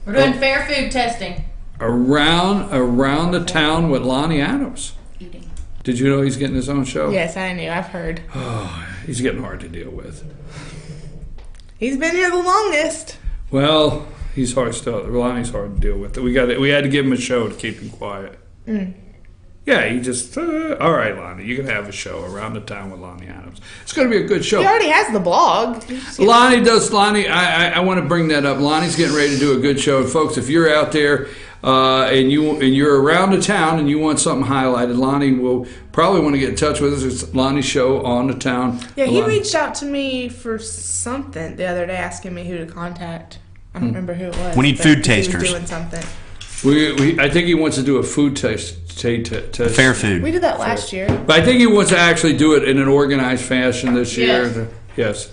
We're doing fair food testing. around the town with Lonnie Adams. Eating. Did you know he's getting his own show? Yes, I knew. I've heard. He's getting hard to deal with. He's been here the longest. Well, he's hard still. Lonnie's hard to deal with. We had to give him a show to keep him quiet. Yeah, he just all right, Lonnie. You can have a show around the town with Lonnie Adams. It's going to be a good show. He already has the blog. Lonnie, I want to bring that up. Lonnie's getting ready to do a good show, and folks, if you're out there and you're around the town and you want something highlighted, Lonnie will probably want to get in touch with us. It's Lonnie's show on the town. Yeah, he reached out to me for something the other day, asking me who to contact. I don't remember who it was. We need but food he was tasters. doing something. I think he wants to do a food test. Fair food. We did that last year. But I think he wants to actually do it in an organized fashion this year. Yes.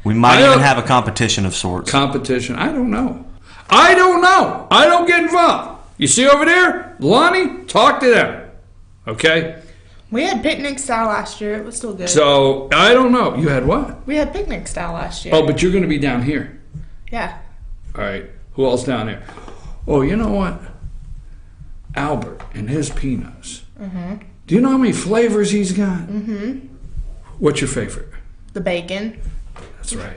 We might even have a competition of sorts. Competition. I don't know. I don't get involved. You see over there? Lonnie, talk to them. Okay? We had picnic style last year. It was still good. So, I don't know. You had what? We had picnic style last year. Oh, but you're going to be down here. Yeah. All right. Who else down there? Oh, you know what? Albert and his peanuts. Do you know how many flavors he's got? What's your favorite? The bacon. That's right.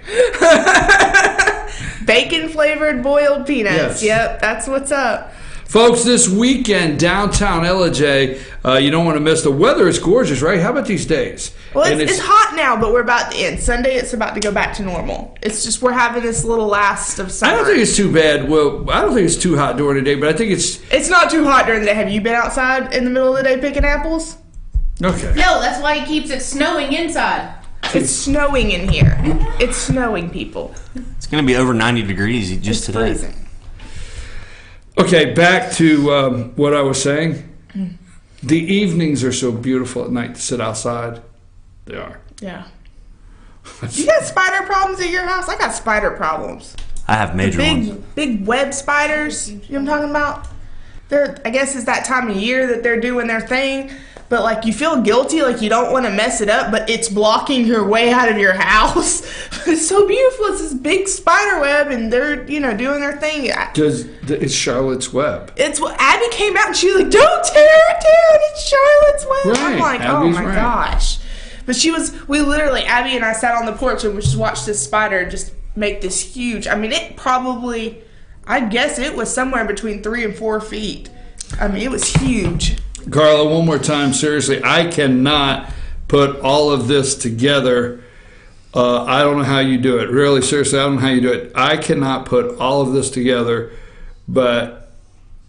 Bacon flavored boiled peanuts. Yes. Yep, that's what's up. Folks, this weekend, downtown LJ, you don't want to miss. The weather is gorgeous, right? How about these days? Well, And it's hot now, but we're about to end. Sunday, it's about to go back to normal. It's just we're having this little last of summer. I don't think it's too bad. Well, I don't think it's too hot during the day, but I think it's... It's not too hot during the day. Have you been outside in the middle of the day picking apples? Okay. No, that's why he keeps it snowing inside. It's snowing in here. It's snowing, people. It's going to be over 90 degrees just It's today. freezing. Okay, back to what I was saying. The evenings are so beautiful at night to sit outside. They are. Yeah. You got spider problems at your house? I got spider problems. I have major ones. Big web spiders. You know what I'm talking about? I guess it's that time of year that they're doing their thing. But, like, you feel guilty, like you don't want to mess it up, but it's blocking your way out of your house. It's so beautiful. It's this big spider web, and they're, doing their thing. It's Charlotte's Web. It's what Abby came out, and she was like, don't tear it down. It's Charlotte's Web. Right. I'm like, Abby's oh, my right. gosh. But Abby and I sat on the porch, and we just watched this spider just make this huge. I mean, I guess it was somewhere between 3 and 4 feet. I mean, it was huge. Karla, one more time, seriously, I cannot put all of this together. I don't know how you do it. Really, seriously, I don't know how you do it. I cannot put all of this together, but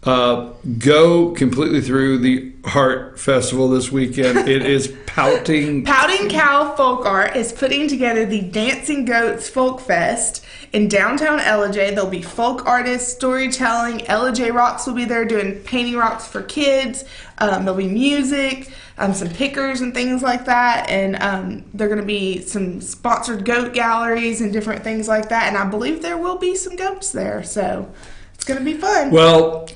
go completely through the Heart Festival this weekend. It is Pouting Cow Folk Art is putting together the Dancing Goats Folk Fest in downtown LJ. There'll be folk artists, storytelling. LJ Rocks will be there doing painting rocks for kids. There'll be music, some pickers and things like that. And there are going to be some sponsored goat galleries and different things like that. And I believe there will be some goats there. So it's going to be fun. Well,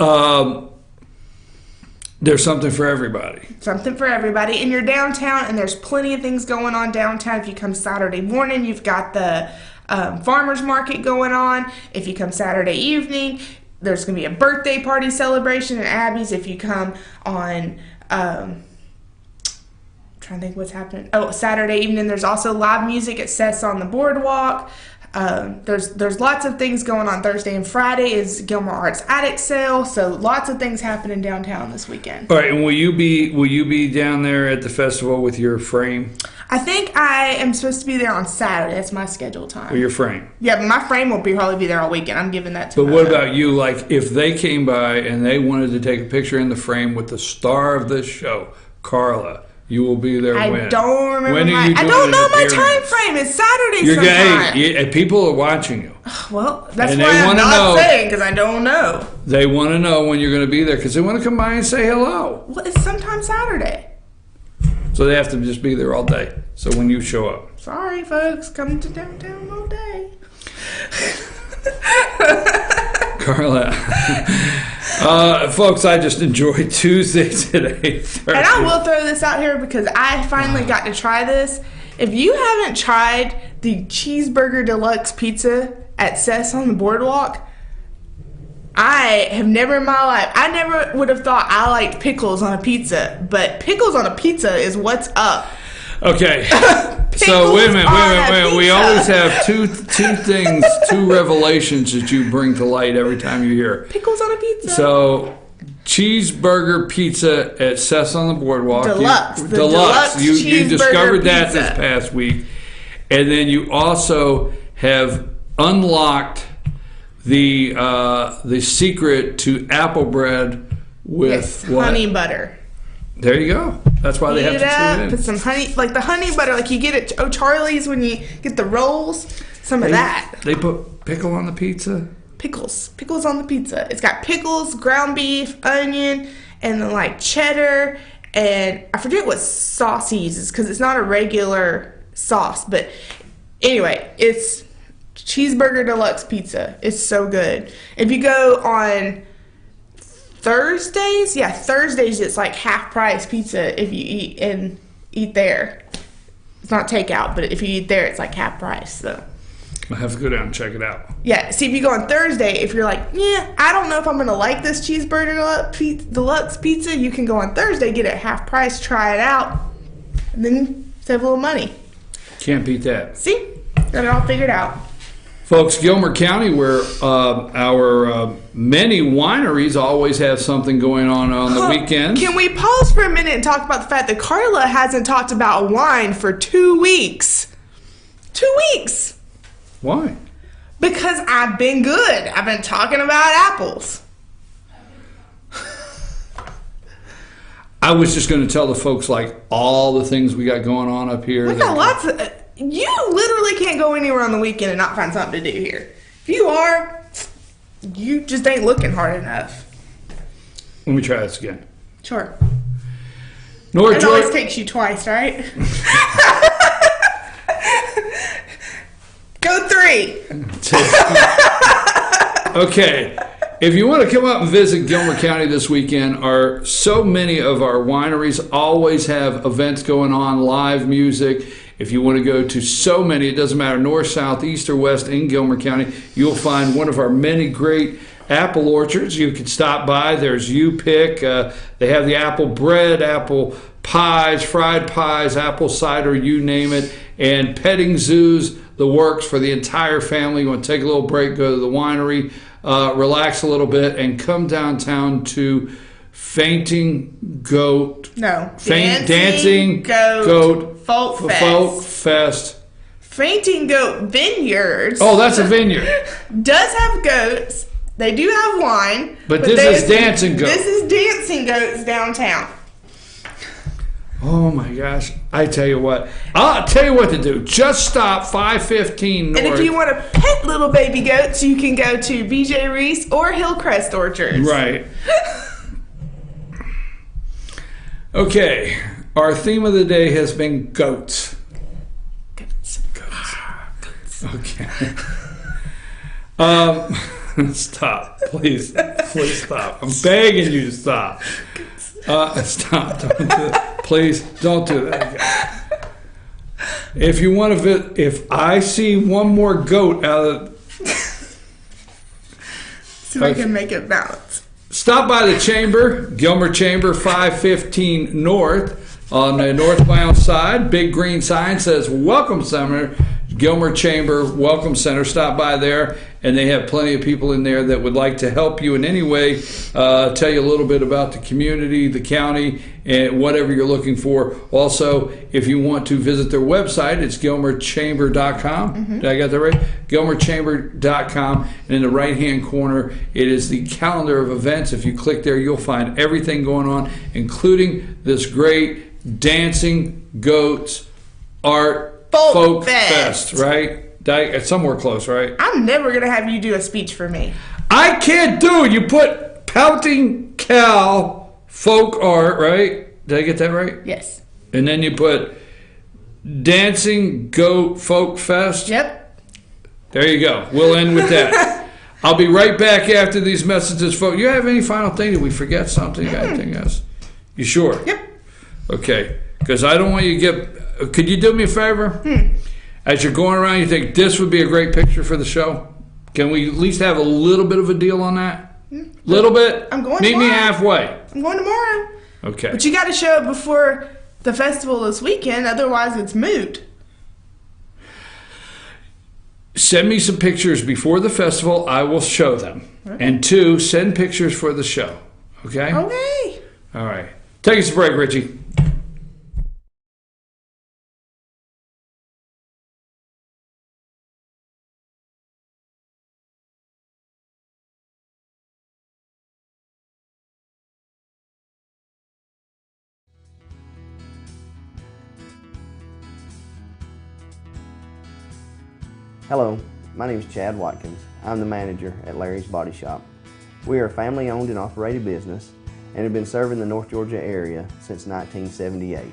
there's something for everybody. Something for everybody. And you're downtown, and there's plenty of things going on downtown. If you come Saturday morning, you've got the farmer's market going on. If you come Saturday evening, there's going to be a birthday party celebration at Abby's. If you come on, trying to think what's happening. Oh, Saturday evening, there's also live music at Scearce on the boardwalk. There's lots of things going on. Thursday and Friday is Gilmore Arts Attic Sale. So lots of things happening downtown this weekend. All right, and will you be down there at the festival with your frame? I think I am supposed to be there on Saturday. That's my scheduled time. With your frame? Yeah, but my frame will probably be there all weekend. I'm giving that to But what about you? Like, if they came by and they wanted to take a picture in the frame with the star of this show, Karla, you will be there when? I don't remember when are you I doing don't know my an time appearance? frame. It's Saturday You're sometime. Hey, people are watching you. Well, that's And why they I'm wanna not know. saying, because I don't know. They want to know when you're going to be there because they want to come by and say hello. Well, it's sometime Saturday. So they have to just be there all day. So when you show up. Sorry, folks. Coming to downtown all day. Karla. Folks, I just enjoyed Tuesday today. And I will throw this out here because I finally got to try this. If you haven't tried the cheeseburger deluxe pizza at Scearce on the boardwalk, I have never in my life, I never would have thought I liked pickles on a pizza, but pickles on a pizza is what's up. Okay. So wait a minute. We always have two things, two revelations that you bring to light every time you hear. Pickles on a pizza. So cheeseburger pizza at Scearce on the boardwalk. Deluxe. Deluxe. You cheeseburger discovered that pizza. this past week. And then you also have unlocked the secret to apple bread with what? Honey butter. There you go. That's why they have Heat to it tune up, in. put some honey, like the honey butter, like you get at O'Charlie's when you get the rolls. Some of that. They put pickle on the pizza. Pickles on the pizza. It's got pickles, ground beef, onion, and then like cheddar, and I forget what sauce he uses because it's not a regular sauce. But anyway, it's cheeseburger deluxe pizza. It's so good. If you go on Thursdays, it's like half price pizza if you eat there. It's not takeout, but if you eat there, it's like half price. So I'll have to go down and check it out. yeah, see if you go on Thursday, if you're like, yeah, I don't know if I'm gonna like this cheeseburger deluxe pizza, you can go on Thursday, get it at half price, try it out, and then save a little money. Can't beat that. See, got it all figured out. Folks, Gilmer County, where our many wineries always have something going on the weekends. Can we pause for a minute and talk about the fact that Karla hasn't talked about wine for 2 weeks? 2 weeks! Why? Because I've been good. I've been talking about apples. I was just going to tell the folks, like, all the things we got going on up here. We got lots of... You literally can't go anywhere on the weekend and not find something to do here. If you are, you just ain't looking hard enough. Let me try this again. Sure. North It always takes you twice, right? Go 3. Okay. If you want to come up and visit Gilmer County this weekend, so many of our wineries always have events going on, live music. If you want to go to so many, it doesn't matter, north, south, east, or west in Gilmer County, you'll find one of our many great apple orchards. You can stop by. There's You Pick. They have the apple bread, apple pies, fried pies, apple cider, you name it. And petting zoos, the works for the entire family. You want to take a little break, go to the winery, relax a little bit, and come downtown to Dancing Goat Folk Fest. Fainting Goat Vineyards. Oh, that's a vineyard. Does have goats. They do have wine. But this is Dancing Goat. This is Dancing Goats downtown. Oh my gosh. I'll tell you what to do. Just stop 515 north. And if you want to pet little baby goats, you can go to BJ Reese or Hillcrest Orchards. Right. Okay. Our theme of the day has been goats. Goats. Okay. Stop, please. Please stop. I'm begging you to stop. Stop. Don't do that. Please don't do that again. If you want to, if I see one more goat out of, so we can make it balance. stop by the chamber, Gilmer Chamber, 515 North, on the northbound side. Big green sign says "Welcome Center." Gilmer Chamber Welcome Center. Stop by there, and they have plenty of people in there that would like to help you in any way, tell you a little bit about the community, the county, and whatever you're looking for. Also, if you want to visit their website, it's gilmerchamber.com. Did I get that right? Gilmerchamber.com, and in the right-hand corner, it is the calendar of events. If you click there, you'll find everything going on, including this great Dancing Goats art Folk Fest, right? It's somewhere close, right? I'm never going to have you do a speech for me. I can't do it. You put Pouting Cow Folk Art, right? Did I get that right? Yes. And then you put Dancing Goat Folk Fest. Yep. There you go. We'll end with that. I'll be right back after these messages, folks. You have any final thing? Did we forget something? You got anything else? You sure? Yep. Okay. Because I don't want you to get... Could you do me a favor? As you're going around, you think this would be a great picture for the show? Can we at least have a little bit of a deal on that? Little bit? I'm going Meet me tomorrow. halfway. I'm going tomorrow. Okay. But you got to show it before the festival this weekend, otherwise it's moot. Send me some pictures before the festival. I will show them. Okay. And 2, send pictures for the show. Okay? Okay. All right. Take us a break, Richie. Hello, my name is Chad Watkins. I'm the manager at Larry's Body Shop. We are a family-owned and operated business and have been serving the North Georgia area since 1978.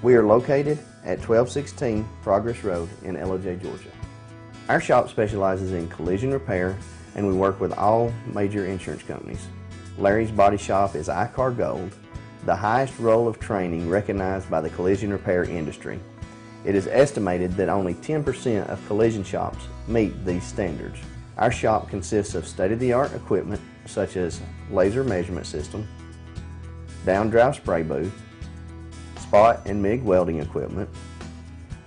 We are located at 1216 Progress Road in LOJ, Georgia. Our shop specializes in collision repair and we work with all major insurance companies. Larry's Body Shop is ICAR Gold, the highest role of training recognized by the collision repair industry. It is estimated that only 10% of collision shops meet these standards. Our shop consists of state-of-the-art equipment such as laser measurement system, down-drive spray booth, spot and MIG welding equipment.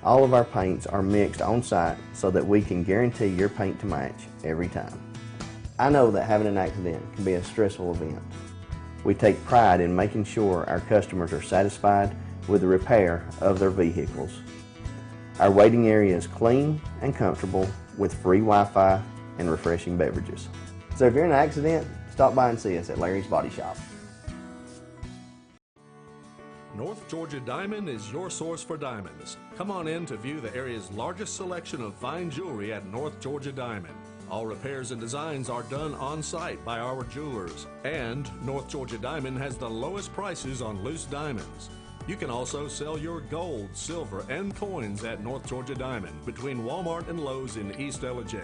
All of our paints are mixed on-site so that we can guarantee your paint to match every time. I know that having an accident can be a stressful event. We take pride in making sure our customers are satisfied with the repair of their vehicles. Our waiting area is clean and comfortable with free Wi-Fi and refreshing beverages. So if you're in an accident, stop by and see us at Larry's Body Shop. North Georgia Diamond is your source for diamonds. Come on in to view the area's largest selection of fine jewelry at North Georgia Diamond. All repairs and designs are done on-site by our jewelers. And North Georgia Diamond has the lowest prices on loose diamonds. You can also sell your gold, silver, and coins at North Georgia Diamond between Walmart and Lowe's in East LJ.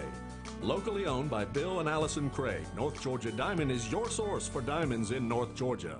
Locally owned by Bill and Allison Craig, North Georgia Diamond is your source for diamonds in North Georgia.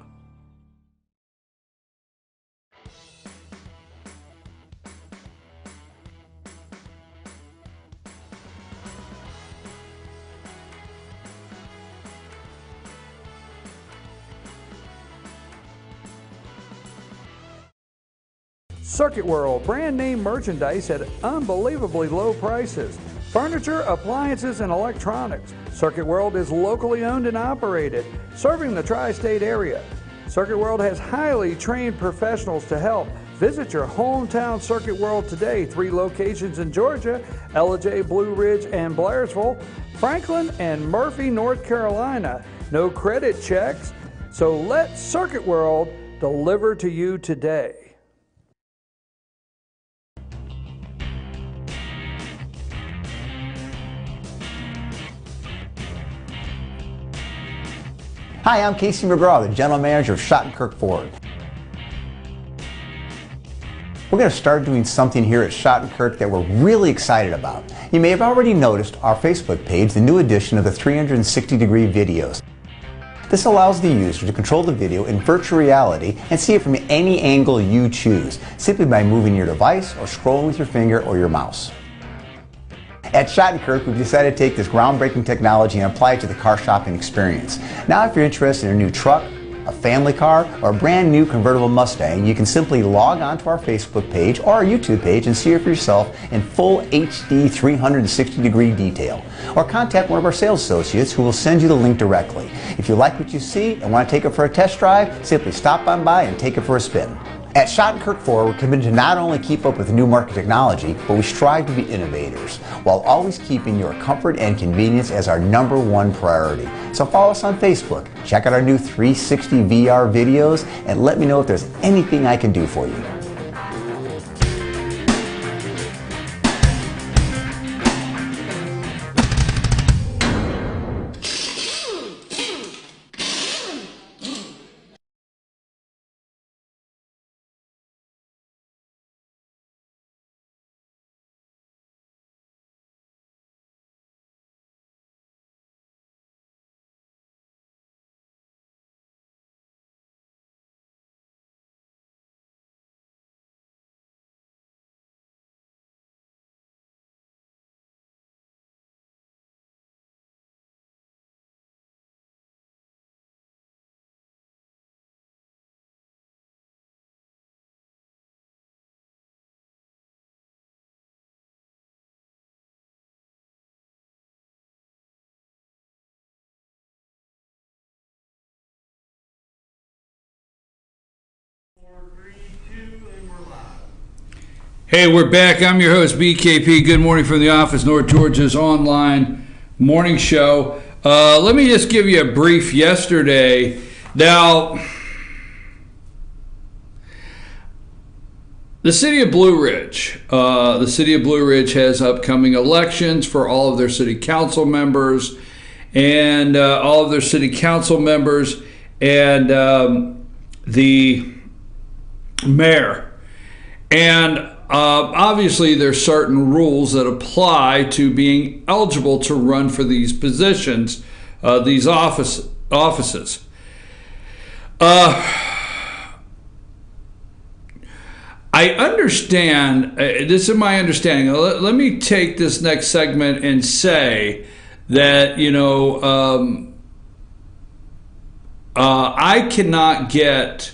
Circuit World, brand name merchandise at unbelievably low prices. Furniture, appliances, and electronics. Circuit World is locally owned and operated, serving the tri-state area. Circuit World has highly trained professionals to help. Visit your hometown Circuit World today. 3 locations in Georgia, LJ, Blue Ridge, and Blairsville, Franklin, and Murphy, North Carolina. No credit checks, so let Circuit World deliver to you today. Hi, I'm Casey McGraw, the General Manager of Schottenkirk Ford. We're we're going to start doing something here at Schottenkirk that we're really excited about. You may have already noticed our Facebook page, the new edition of the 360-degree videos. This allows the user to control the video in virtual reality and see it from any angle you choose, simply by moving your device or scrolling with your finger or your mouse. At Schottenkirk, we've decided to take this groundbreaking technology and apply it to the car shopping experience. Now, if you're interested in a new truck, a family car, or a brand new convertible Mustang, you can simply log on to our Facebook page or our YouTube page and see it for yourself in full HD 360-degree detail. Or contact one of our sales associates who will send you the link directly. If you like what you see and want to take it for a test drive, simply stop on by and take it for a spin. At Schottenkirk Ford, we're committed to not only keep up with new market technology, but we strive to be innovators, while always keeping your comfort and convenience as our #1 priority. So follow us on Facebook, check out our new 360 VR videos, and let me know if there's anything I can do for you. Hey, we're back. I'm your host, BKP. Good morning from the office, North Georgia's online morning show. Let me just give you a brief yesterday. Now, the city of Blue Ridge has upcoming elections for all of their city council members and the mayor. And obviously, there's certain rules that apply to being eligible to run for these positions, these offices. I understand, this is my understanding. Let me take this next segment and say that, I cannot get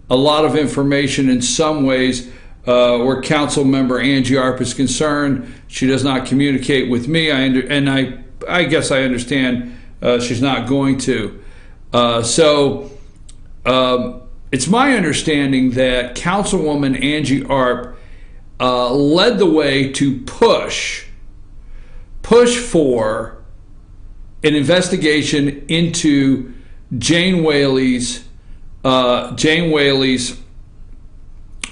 a lot of information in some ways where council member Angie Arp is concerned. She does not communicate with me, I guess I understand she's not going to. It's my understanding that Councilwoman Angie Arp led the way to push for an investigation into Jane Whaley's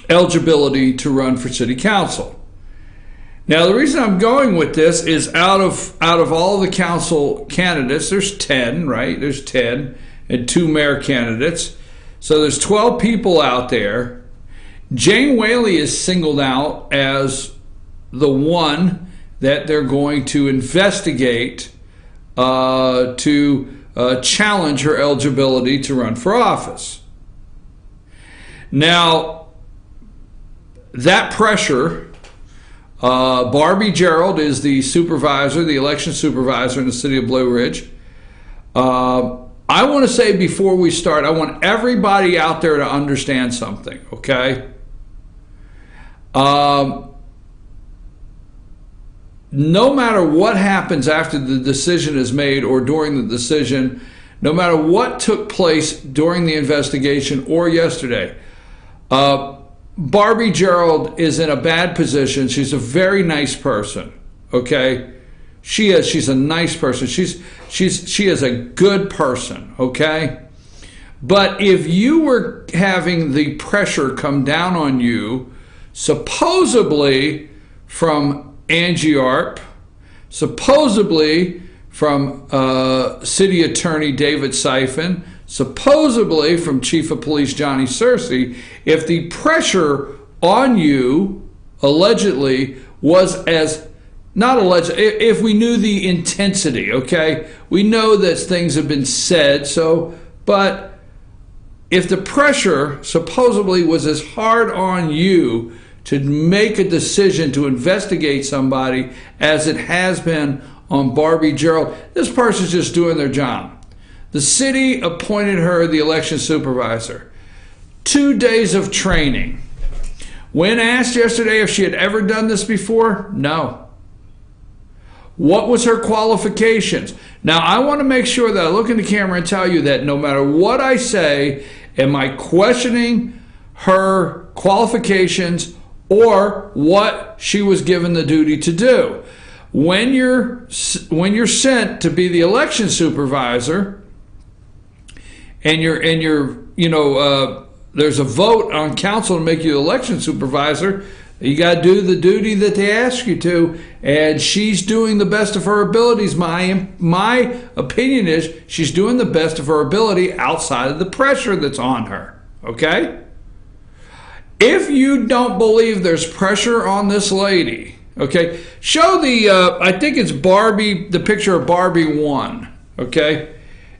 eligibility to run for city council. Now, the reason I'm going with this is out of all the council candidates, there's 10, right? There's 10 and 2 mayor candidates. So there's 12 people out there. Jane Whaley is singled out as the one that they're going to investigate to challenge her eligibility to run for office. Now, that pressure, Barbie Gerald is the supervisor, the election supervisor in the city of Blue Ridge. I want to say before we start, I want everybody out there to understand something, okay? No matter what happens after the decision is made or during the decision, no matter what took place during the investigation or yesterday, Barbie Gerald is in a bad position. She's a very nice person, okay? She is. She's a nice person. She is a good person, okay? But if you were having the pressure come down on you, supposedly from Angie Arp, supposedly from City Attorney David Syfan, supposedly from Chief of Police Johnny Scearce, if the pressure on you, allegedly, was as, not alleged, if we knew the intensity, okay? We know that things have been said, so, but if the pressure supposedly was as hard on you to make a decision to investigate somebody as it has been on Barbie, Gerald, this person's just doing their job. The city appointed her the election supervisor. 2 days of training. When asked yesterday if she had ever done this before, no. What was her qualifications? Now, I want to make sure that I look in the camera and tell you that no matter what I say, am I questioning her qualifications or what she was given the duty to do? When you're sent to be the election supervisor, and there's a vote on council to make you the election supervisor, you got to do the duty that they ask you to, and she's doing the best of her abilities. My opinion is she's doing the best of her ability outside of the pressure that's on her, okay? If you don't believe there's pressure on this lady, okay, show the, I think it's Barbie, the picture of Barbie 1, okay?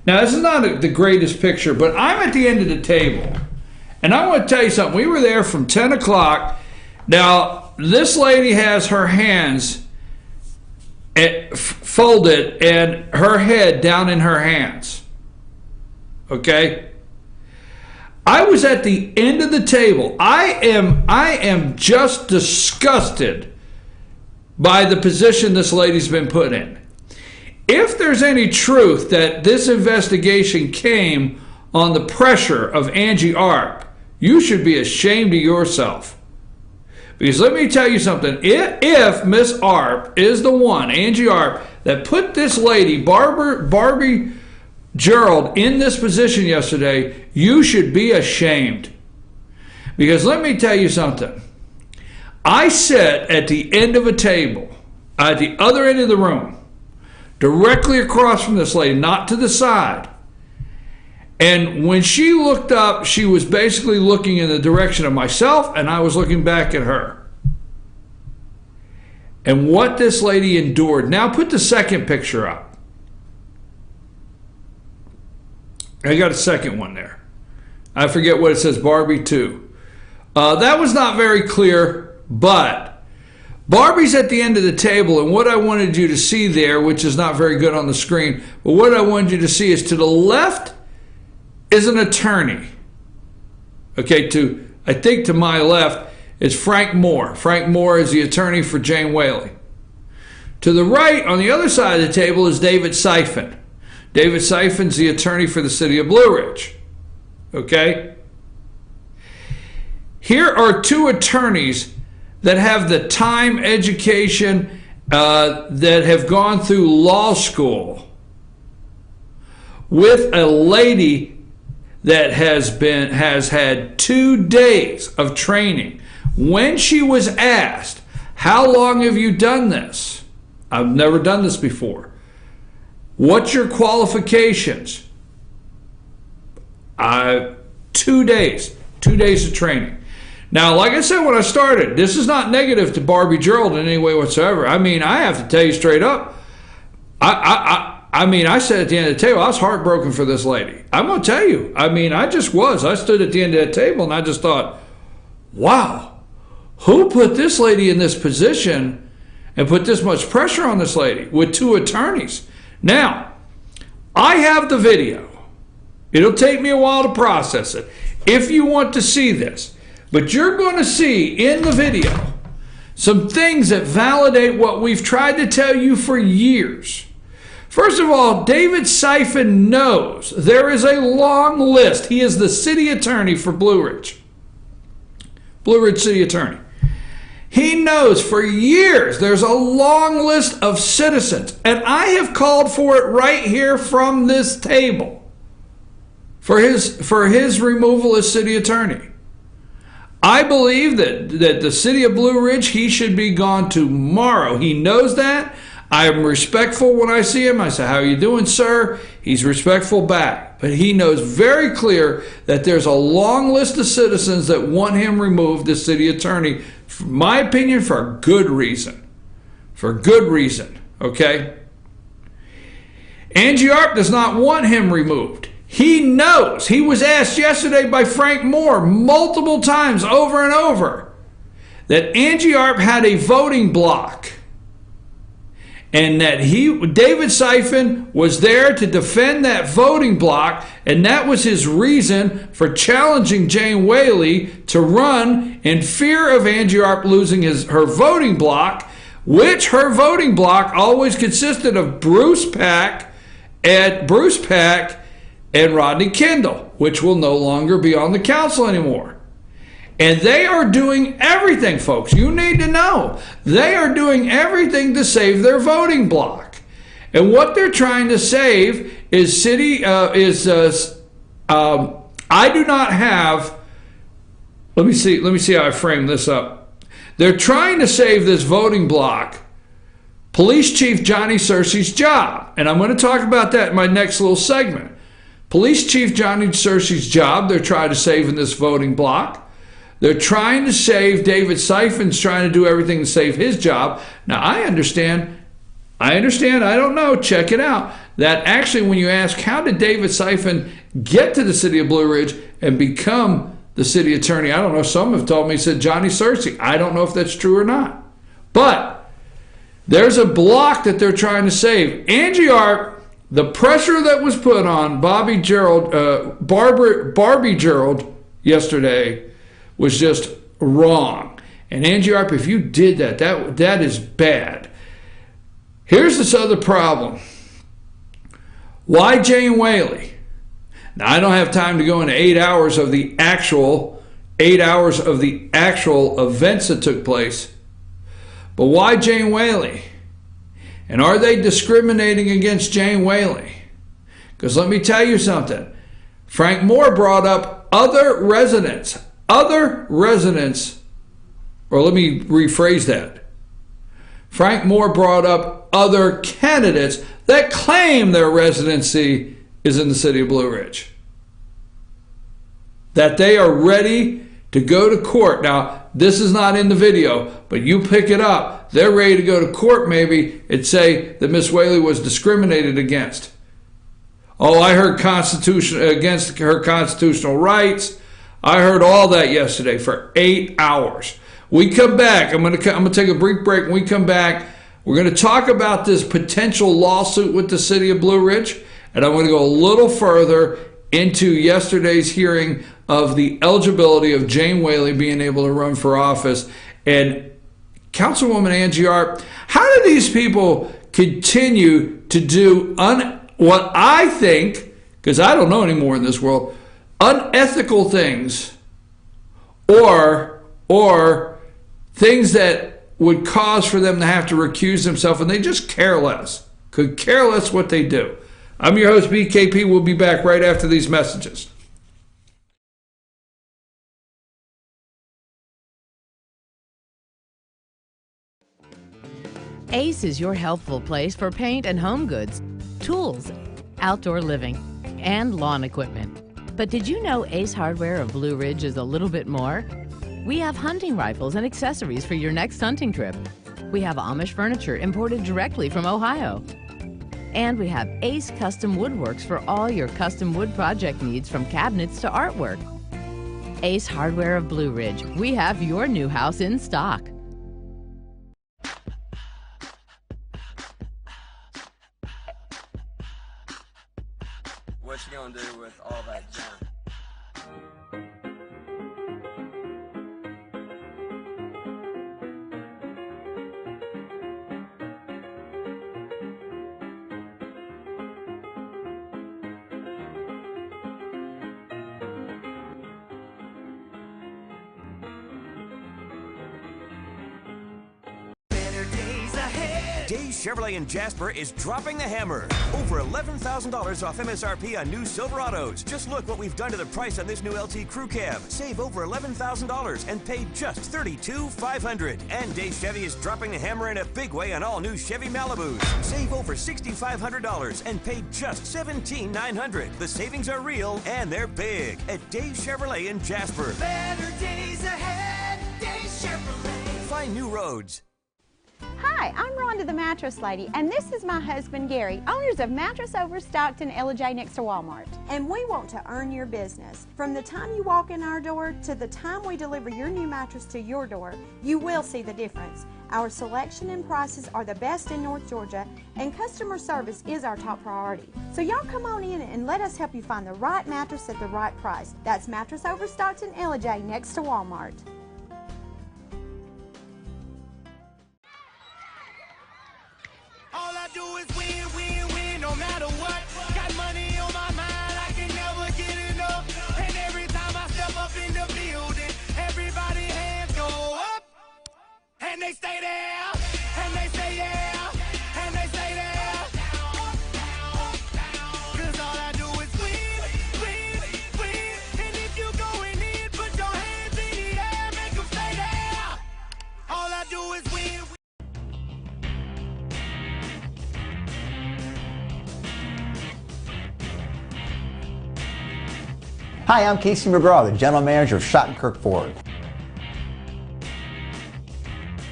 Now, this is not the greatest picture, but I'm at the end of the table. And I want to tell you something. We were there from 10 o'clock. Now, this lady has her hands folded and her head down in her hands. Okay? I was at the end of the table. I am just disgusted by the position this lady's been put in. If there's any truth that this investigation came on the pressure of Angie Arp, you should be ashamed of yourself. Because let me tell you something. If Miss Arp is the one, Angie Arp, that put this lady, Barbie Gerald, in this position yesterday, you should be ashamed. Because let me tell you something. I sat at the end of a table, at the other end of the room, directly across from this lady, not to the side. And when she looked up, she was basically looking in the direction of myself, and I was looking back at her. And what this lady endured. Now put the second picture up. I got a second one there. I forget what it says, Barbie 2. That was not very clear, but Barbie's at the end of the table, and what I wanted you to see there, which is not very good on the screen, but what I wanted you to see is to the left is an attorney. Okay, I think to my left is Frank Moore. Frank Moore is the attorney for Jane Whaley. To the right, on the other side of the table, is David Syfan. David Syfan's the attorney for the city of Blue Ridge. Okay? Here are two attorneys that have the time, education, that have gone through law school with a lady that has had 2 days of training. When she was asked, how long have you done this? I've never done this before. What's your qualifications? 2 days. 2 days of training. Now, like I said when I started, this is not negative to Barbie Gerald in any way whatsoever. I mean, I have to tell you straight up, I said at the end of the table, I was heartbroken for this lady. I'm going to tell you. I mean, I just was. I stood at the end of that table and I just thought, wow, who put this lady in this position and put this much pressure on this lady with two attorneys? Now, I have the video. It'll take me a while to process it if you want to see this. But you're going to see in the video some things that validate what we've tried to tell you for years. First of all, David Syfan knows there is a long list. He is the city attorney for Blue Ridge City Attorney. He knows for years there's a long list of citizens, and I have called for it right here from this table for his removal as city attorney. I believe that the city of Blue Ridge, he should be gone tomorrow. He knows that. I am respectful when I see him. I say, how you doing, sir? He's respectful back. But he knows very clear that there's a long list of citizens that want him removed as city attorney, in my opinion, for good reason. For good reason, okay? Angie Arp does not want him removed. He knows. He was asked yesterday by Frank Moore multiple times over and over that Angie Arp had a voting block. And that David Syfan was there to defend that voting block, and that was his reason for challenging Jane Whaley to run in fear of Angie Arp losing her voting block, which her voting block always consisted of Bruce Pack and Rodney Kendall, which will no longer be on the council anymore. And they are doing everything, folks. You need to know. They are doing everything to save their voting block. And what they're trying to save is I do not have, let me see how I frame this up. They're trying to save this voting block, Police Chief Johnny Scearce's job. And I'm going to talk about that in my next little segment. Police Chief Johnny Scearce's job, they're trying to save in this voting block. They're trying to save David Syfan's trying to do everything to save his job. Now, I understand, I don't know, check it out, that actually when you ask how did David Syfan get to the city of Blue Ridge and become the city attorney, I don't know, some have told me, he said Johnny Scearce. I don't know if that's true or not. But there's a block that they're trying to save. Angie Arp, the pressure that was put on Barbie Gerald yesterday was just wrong. And Angie Arp, if you did that is bad. Here's this other problem. Why Jane Whaley? Now, I don't have time to go into 8 hours of the actual events that took place. But why Jane Whaley? And are they discriminating against Jane Whaley? Because let me tell you something. Frank Moore brought up other residents, or let me rephrase that. Frank Moore brought up other candidates that claim their residency is in the city of Blue Ridge. That they are ready to go to court. Now, this is not in the video, but you pick it up. They're ready to go to court maybe and say that Miss Whaley was discriminated against. Oh, I heard against her constitutional rights. I heard all that yesterday for 8 hours. We come back. I'm going to take a brief break. When we come back, we're going to talk about this potential lawsuit with the city of Blue Ridge, and I'm going to go a little further into yesterday's hearing of the eligibility of Jane Whaley being able to run for office. And Councilwoman Angie Arp, how do these people continue to do what I think, because I don't know anymore in this world, unethical things or things that would cause for them to have to recuse themselves, and they just care less, could care less what they do. I'm your host, BKP. We'll be back right after these messages. Ace is your healthful place for paint and home goods, tools, outdoor living, and lawn equipment. But did you know Ace Hardware of Blue Ridge is a little bit more? We have hunting rifles and accessories for your next hunting trip. We have Amish furniture imported directly from Ohio. And we have Ace Custom Woodworks for all your custom wood project needs, from cabinets to artwork. Ace Hardware of Blue Ridge. We have your new house in stock. What you gonna do with all that junk? Better days ahead. Days Chevrolet in Jasper is dropping the hammer. Over $11,000 off MSRP on new Silverados. Just look what we've done to the price on this new LT Crew Cab. Save over $11,000 and pay just $32,500. And Days Chevy is dropping the hammer in a big way on all new Chevy Malibus. Save over $6,500 and pay just $17,900. The savings are real and they're big at Days Chevrolet in Jasper. Better days ahead, Days Chevrolet. Find new roads. Hi, I'm Rhonda the Mattress Lady, and this is my husband Gary, owners of Mattress Overstocked in Ella next to Walmart. And we want to earn your business. From the time you walk in our door to the time we deliver your new mattress to your door, you will see the difference. Our selection and prices are the best in North Georgia, and customer service is our top priority. So y'all come on in and let us help you find the right mattress at the right price. That's Mattress Overstocked in Ella next to Walmart. All I do is win, win, win, no matter what. Got money on my mind, I can never get enough. And every time I step up in the building, everybody hands go up. And they stay there, and they say yeah, and they say there. Cause all I do is win, win, win. And if you going in, put your hands in the air, make them stay there. All I do is win. Hi, I'm Casey McGraw, the General Manager of Schottenkirk Ford.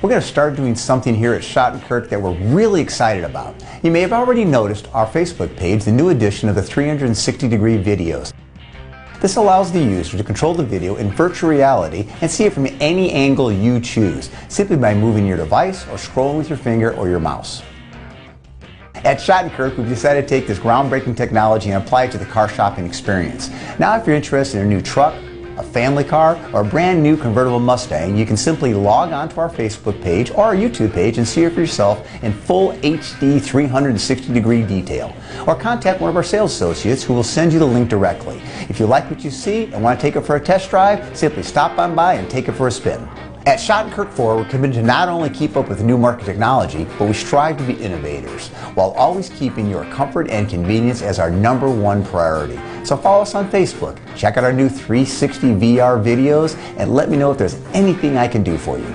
We're going to start doing something here at Schottenkirk that we're really excited about. You may have already noticed our Facebook page, the new edition of the 360-degree videos. This allows the user to control the video in virtual reality and see it from any angle you choose, simply by moving your device or scrolling with your finger or your mouse. At Schottenkirk, we've decided to take this groundbreaking technology and apply it to the car shopping experience. Now, if you're interested in a new truck, a family car, or a brand new convertible Mustang, you can simply log on to our Facebook page or our YouTube page and see it for yourself in full HD 360-degree detail. Or contact one of our sales associates who will send you the link directly. If you like what you see and want to take it for a test drive, simply stop on by and take it for a spin. At Schottenkirk Ford, we're committed to not only keep up with new market technology, but we strive to be innovators, while always keeping your comfort and convenience as our #1 priority. So follow us on Facebook, check out our new 360 VR videos, and let me know if there's anything I can do for you.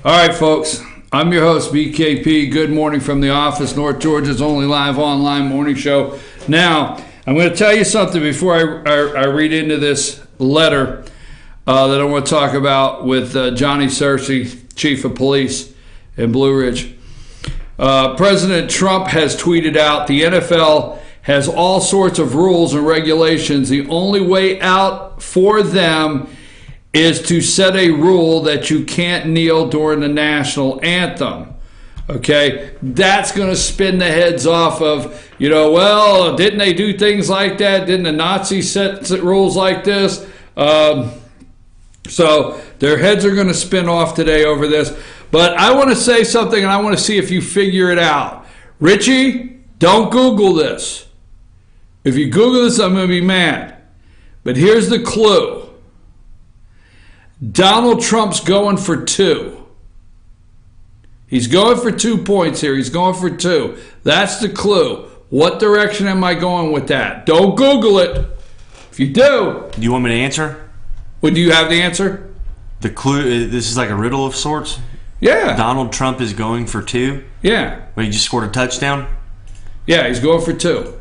All right, folks, I'm your host, BKP. Good morning from the office, North Georgia's only live online morning show. Now, I'm going to tell you something before I read into this letter that I want to talk about with Johnny Scearce, Chief of Police in Blue Ridge. President Trump has tweeted out, the NFL has all sorts of rules and regulations. The only way out for them is to set a rule that you can't kneel during the national anthem. Okay, that's going to spin the heads off of, you know, well, didn't they do things like that? Didn't the Nazis set rules like this? So their heads are going to spin off today over this. But I want to say something, and I want to see if you figure it out. Richie, don't Google this. If you Google this, I'm going to be mad. But here's the clue. Donald Trump's going for 2. He's going for 2 points here. He's going for 2. That's the clue. What direction am I going with that? Don't Google it. If you do. Do you want me to answer? Well, do you have the answer? The clue, this is like a riddle of sorts? Yeah. Donald Trump is going for 2? Yeah. But he just scored a touchdown? Yeah, he's going for 2.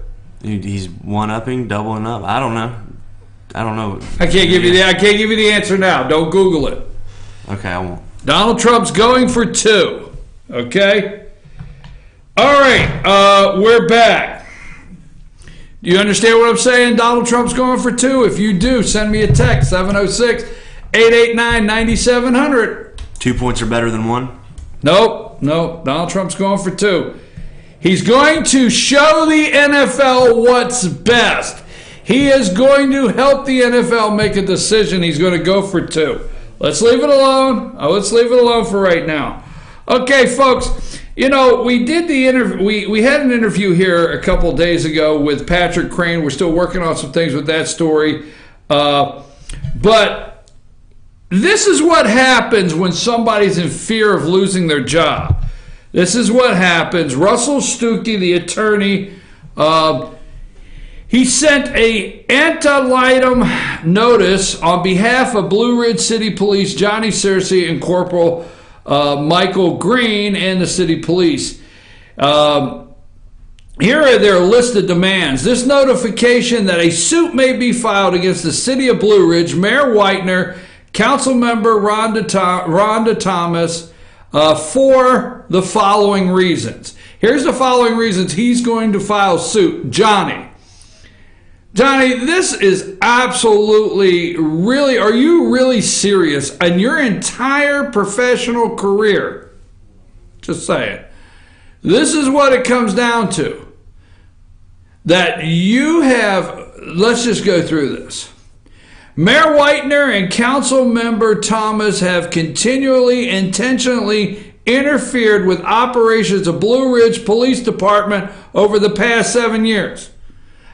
He's one-upping, doubling up. I don't know. I can't give you the answer now. Don't Google it. Okay, I won't. Donald Trump's going for 2. Okay? All right, we're back. Do you understand what I'm saying? Donald Trump's going for 2. If you do, send me a text, 889-9700. 2 points are better than one? Nope. Donald Trump's going for 2. He's going to show the NFL what's best. He is going to help the NFL make a decision. He's going to go for 2. Let's leave it alone. Let's leave it alone for right now. Okay, folks. You know, we did the interview. We had an interview here a couple days ago with Patrick Crane. We're still working on some things with that story. But this is what happens when somebody's in fear of losing their job. This is what happens. Russell Stuckey, the attorney, he sent a ante litem notice on behalf of Blue Ridge City Police, Johnny Scearce, and Corporal Michael Green, and the city police. Here are their list of demands. This notification that a suit may be filed against the city of Blue Ridge, Mayor Whitener, council member Rhonda Thomas, for the following reasons. Here's the following reasons he's going to file suit. Johnny, this is absolutely, really, are you really serious? And your entire professional career, just saying, this is what it comes down to. That you have, let's just go through this. Mayor Whitener and council member Thomas have continually, intentionally interfered with operations of Blue Ridge Police Department over the past 7 years.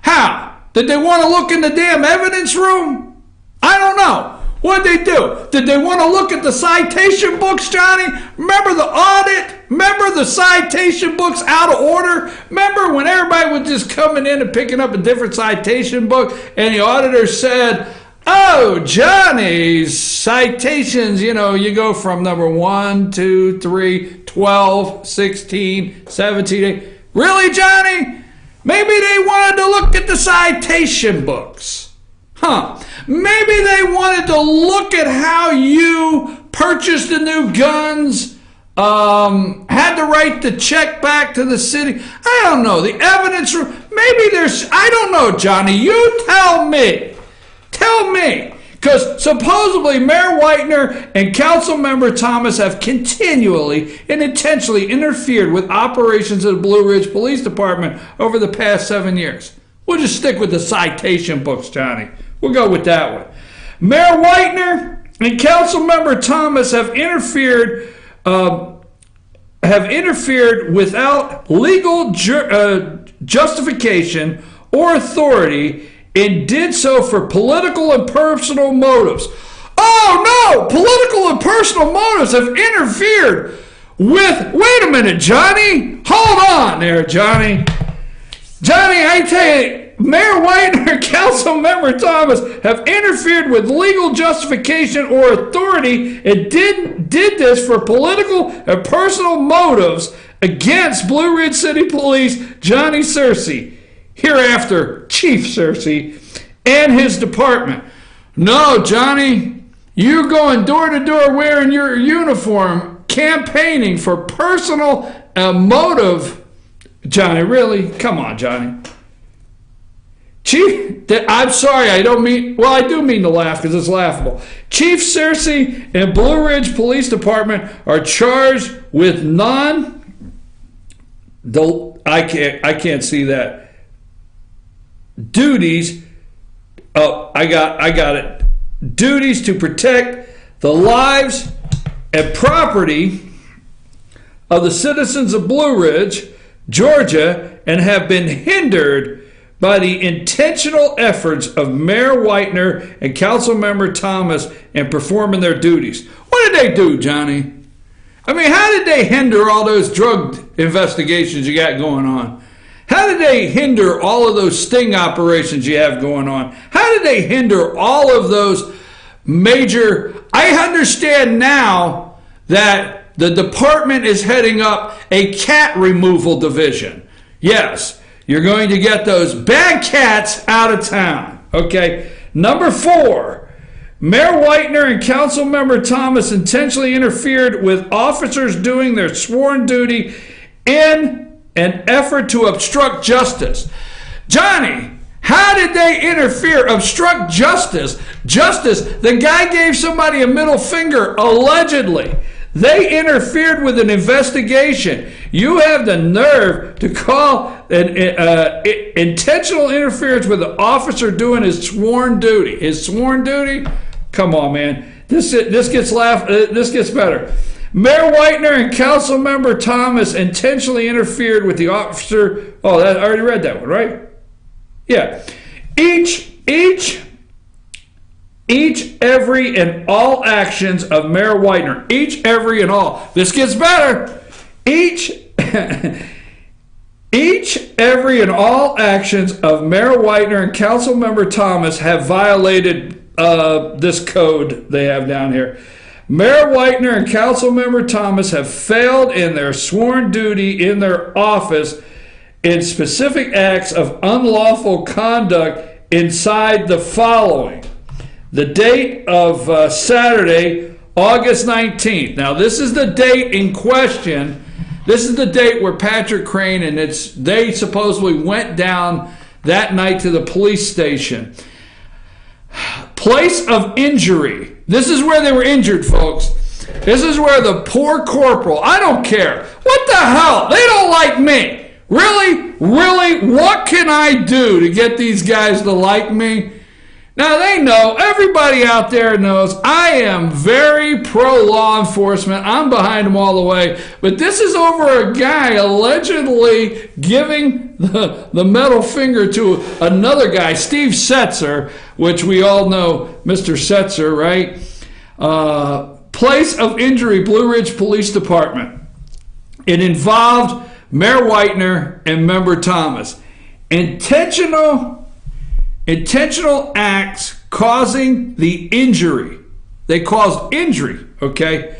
How? Did they want to look in the damn evidence room? I don't know. What'd they do? Did they want to look at the citation books, Johnny? Remember the audit? Remember the citation books out of order? Remember when everybody was just coming in and picking up a different citation book and the auditor said, oh, Johnny's citations, you know, you go from number 1, 2, 3, 12, 16, 17. Really, Johnny? Maybe they wanted to look at the citation books. Maybe they wanted to look at how you purchased the new guns, had to write the check back to the city. I don't know. The evidence, maybe there's, I don't know, Johnny. You tell me. Tell me. Because supposedly Mayor Whitener and Councilmember Thomas have continually and intentionally interfered with operations of the Blue Ridge Police Department over the past 7 years. We'll just stick with the citation books, Johnny. We'll go with that one. Mayor Whitener and Councilmember Thomas have interfered without legal justification or authority, and did so for political and personal motives. Oh no! Political and personal motives have interfered with... Wait a minute, Johnny! Hold on there, Johnny. Johnny, I tell you, Mayor Whitener and Councilmember Thomas have interfered with legal justification or authority and did this for political and personal motives against Blue Ridge City Police, Johnny Scearce, hereafter Chief Scearce, and his department. No, Johnny, you're going door to door wearing your uniform, campaigning for personal motive. Johnny, really? Come on, Johnny. Chief, I'm sorry, I don't mean, well, I do mean to laugh because it's laughable. Chief Scearce and Blue Ridge Police Department are charged with I can't see that. Duties. Oh, I got it. Duties to protect the lives and property of the citizens of Blue Ridge, Georgia, and have been hindered by the intentional efforts of Mayor Whitener and Councilmember Thomas in performing their duties. What did they do, Johnny? I mean, how did they hinder all those drug investigations you got going on? How did they hinder all of those sting operations you have going on? How did they hinder all of those major... I understand now that the department is heading up a cat removal division. Yes, you're going to get those bad cats out of town. Okay, number 4. Mayor Whitener and Councilmember Thomas intentionally interfered with officers doing their sworn duty in an effort to obstruct justice. Johnny, How did they interfere, obstruct justice? The guy gave somebody a middle finger, allegedly. They interfered with an investigation. You have the nerve to call an intentional interference with an officer doing his sworn duty. His sworn duty? Come on, man. This gets better. Mayor Whitener and Council Member Thomas intentionally interfered with the officer. Oh, I already read that one, right? Yeah. Each, every, and all actions of Mayor Whitener. Each, every, and all. This gets better. Each, every, and all actions of Mayor Whitener and Councilmember Thomas have violated this code they have down here. Mayor Whitener and Councilmember Thomas have failed in their sworn duty in their office in specific acts of unlawful conduct inside the following. The date of Saturday, August 19th. Now, this is the date in question. This is the date where Patrick Crane and they supposedly went down that night to the police station. Place of injury. This is where they were injured, folks. This is where the poor corporal, I don't care. What the hell? They don't like me. Really? Really? What can I do to get these guys to like me? Now, they know, everybody out there knows, I am very pro-law enforcement. I'm behind them all the way. But this is over a guy allegedly giving the middle finger to another guy, Steve Setzer, which we all know Mr. Setzer, right? Place of injury, Blue Ridge Police Department. It involved Mayor Whitener and Member Thomas. Intentional acts causing the injury. They caused injury, okay?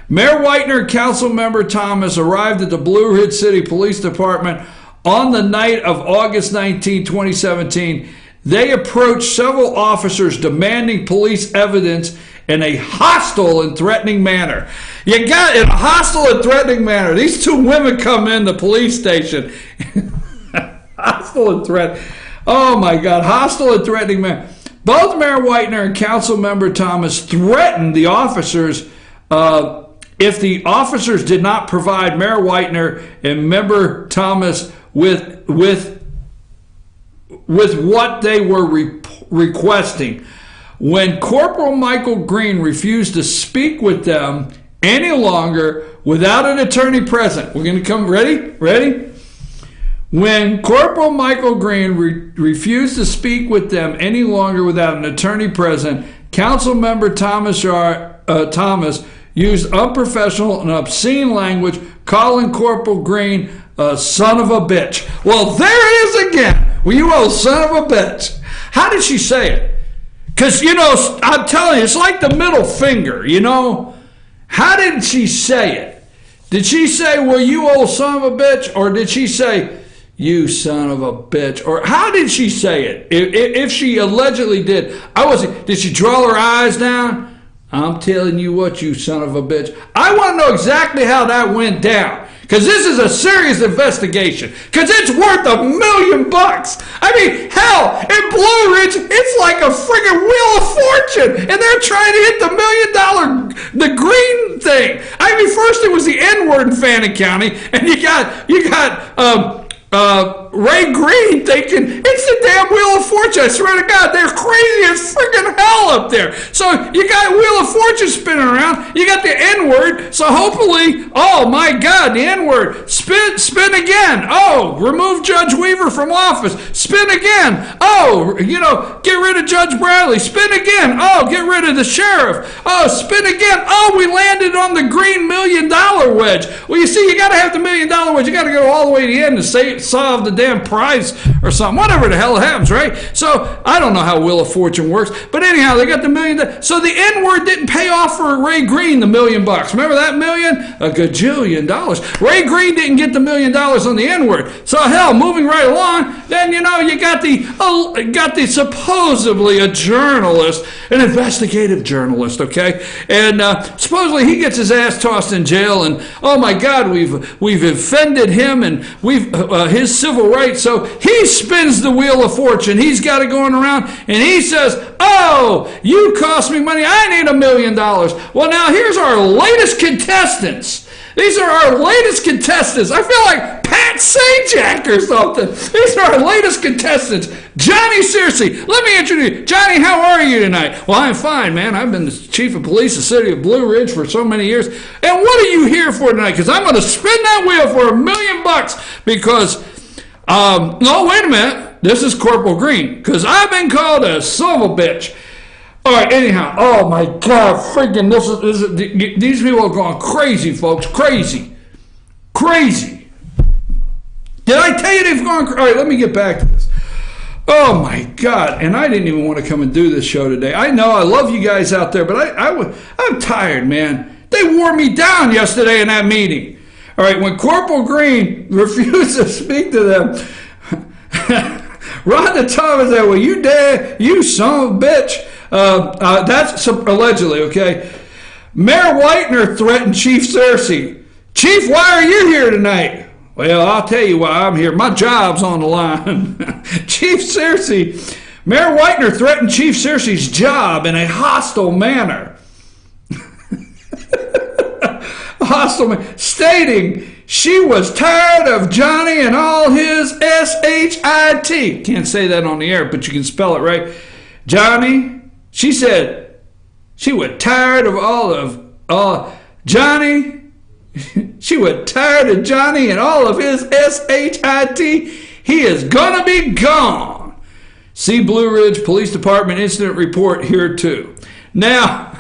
Mayor Whitener and Councilmember Thomas arrived at the Blue Ridge City Police Department on the night of August 19, 2017. They approached several officers demanding police evidence in a hostile and threatening manner. You got in a hostile and threatening manner. These two women come in the police station. Hostile and threatening. Oh my God, hostile and threatening man. Both Mayor Whitener and Councilmember Thomas threatened the officers if the officers did not provide Mayor Whitener and Member Thomas with what they were requesting. When Corporal Michael Green refused to speak with them any longer without an attorney present. We're going to come, ready? When Corporal Michael Green refused to speak with them any longer without an attorney present, Councilmember Thomas used unprofessional and obscene language, calling Corporal Green a son of a bitch. Well, there it is again. Well, you old son of a bitch. How did she say it? Because, I'm telling you, it's like the middle finger, How did she say it? Did she say, well, you old son of a bitch? Or did she say, you son of a bitch? Or how did she say it? If she allegedly did, did she draw her eyes down? I'm telling you what, you son of a bitch. I want to know exactly how that went down. Because this is a serious investigation. Because it's worth $1 million. I mean, hell, in Blue Ridge, it's like a friggin' Wheel of Fortune. And they're trying to hit the $1 million, the green thing. I mean, first it was the N-word in Fannin County. And you got Ray Green thinking it's the damn Wheel of Fortune. I swear to God, they're crazy as friggin' hell up there. So you got Wheel of Fortune spinning around. You got the N-word. So hopefully, oh my God, the N-word. Spin again. Oh, remove Judge Weaver from office. Spin again. Oh, get rid of Judge Bradley. Spin again. Oh, get rid of the sheriff. Oh, spin again. Oh, we landed on the green $1 million wedge. Well, you see, you got to have the $1 million wedge. You got to go all the way to the end to solve the damn prize or something, whatever the hell happens, right? So I don't know how Wheel of Fortune works, but anyhow, they got the $1 million. So the N-word didn't pay off for Ray Green the $1 million. Remember that million? A gajillion dollars. Ray Green didn't get the $1 million on the N-word. So hell, moving right along, they then, you know, you got the supposedly a journalist, an investigative journalist, okay? And supposedly he gets his ass tossed in jail, and oh my God, we've offended him, and we've his civil rights. So he spins the wheel of fortune. He's got it going around, and he says, "Oh, you cost me money. I need $1 million." Well, now here's our latest contestants. These are our latest contestants. I feel like Pat Sajak or something. These are our latest contestants. Johnny Scearce. Let me introduce you. Johnny, how are you tonight? Well, I'm fine, man. I've been the chief of police of the city of Blue Ridge for so many years. And what are you here for tonight? Because I'm going to spin that wheel for $1 million because, no, wait a minute. This is Corporal Green because I've been called a son of a bitch. All right, anyhow, oh my God, freaking these people are going crazy, folks, crazy. Did I tell you they've gone crazy? All right, let me get back to this. Oh my God, and I didn't even want to come and do this show today. I know, I love you guys out there, but I'm tired, man. They wore me down yesterday in that meeting. All right, when Corporal Green refused to speak to them, Rhonda Thomas said, "Well, you dare, you son of a bitch." That's allegedly, okay? Mayor Whitener threatened Chief Scearce. Chief, why are you here tonight? Well, I'll tell you why I'm here. My job's on the line. Chief Scearce. Mayor Whitener threatened Chief Scearce's job in a hostile manner. Stating she was tired of Johnny and all his SHIT. Can't say that on the air, but you can spell it right. Johnny. She said she was tired of Johnny. She was tired of Johnny and all of his SHIT. He is gonna be gone. See Blue Ridge Police Department incident report here too. Now,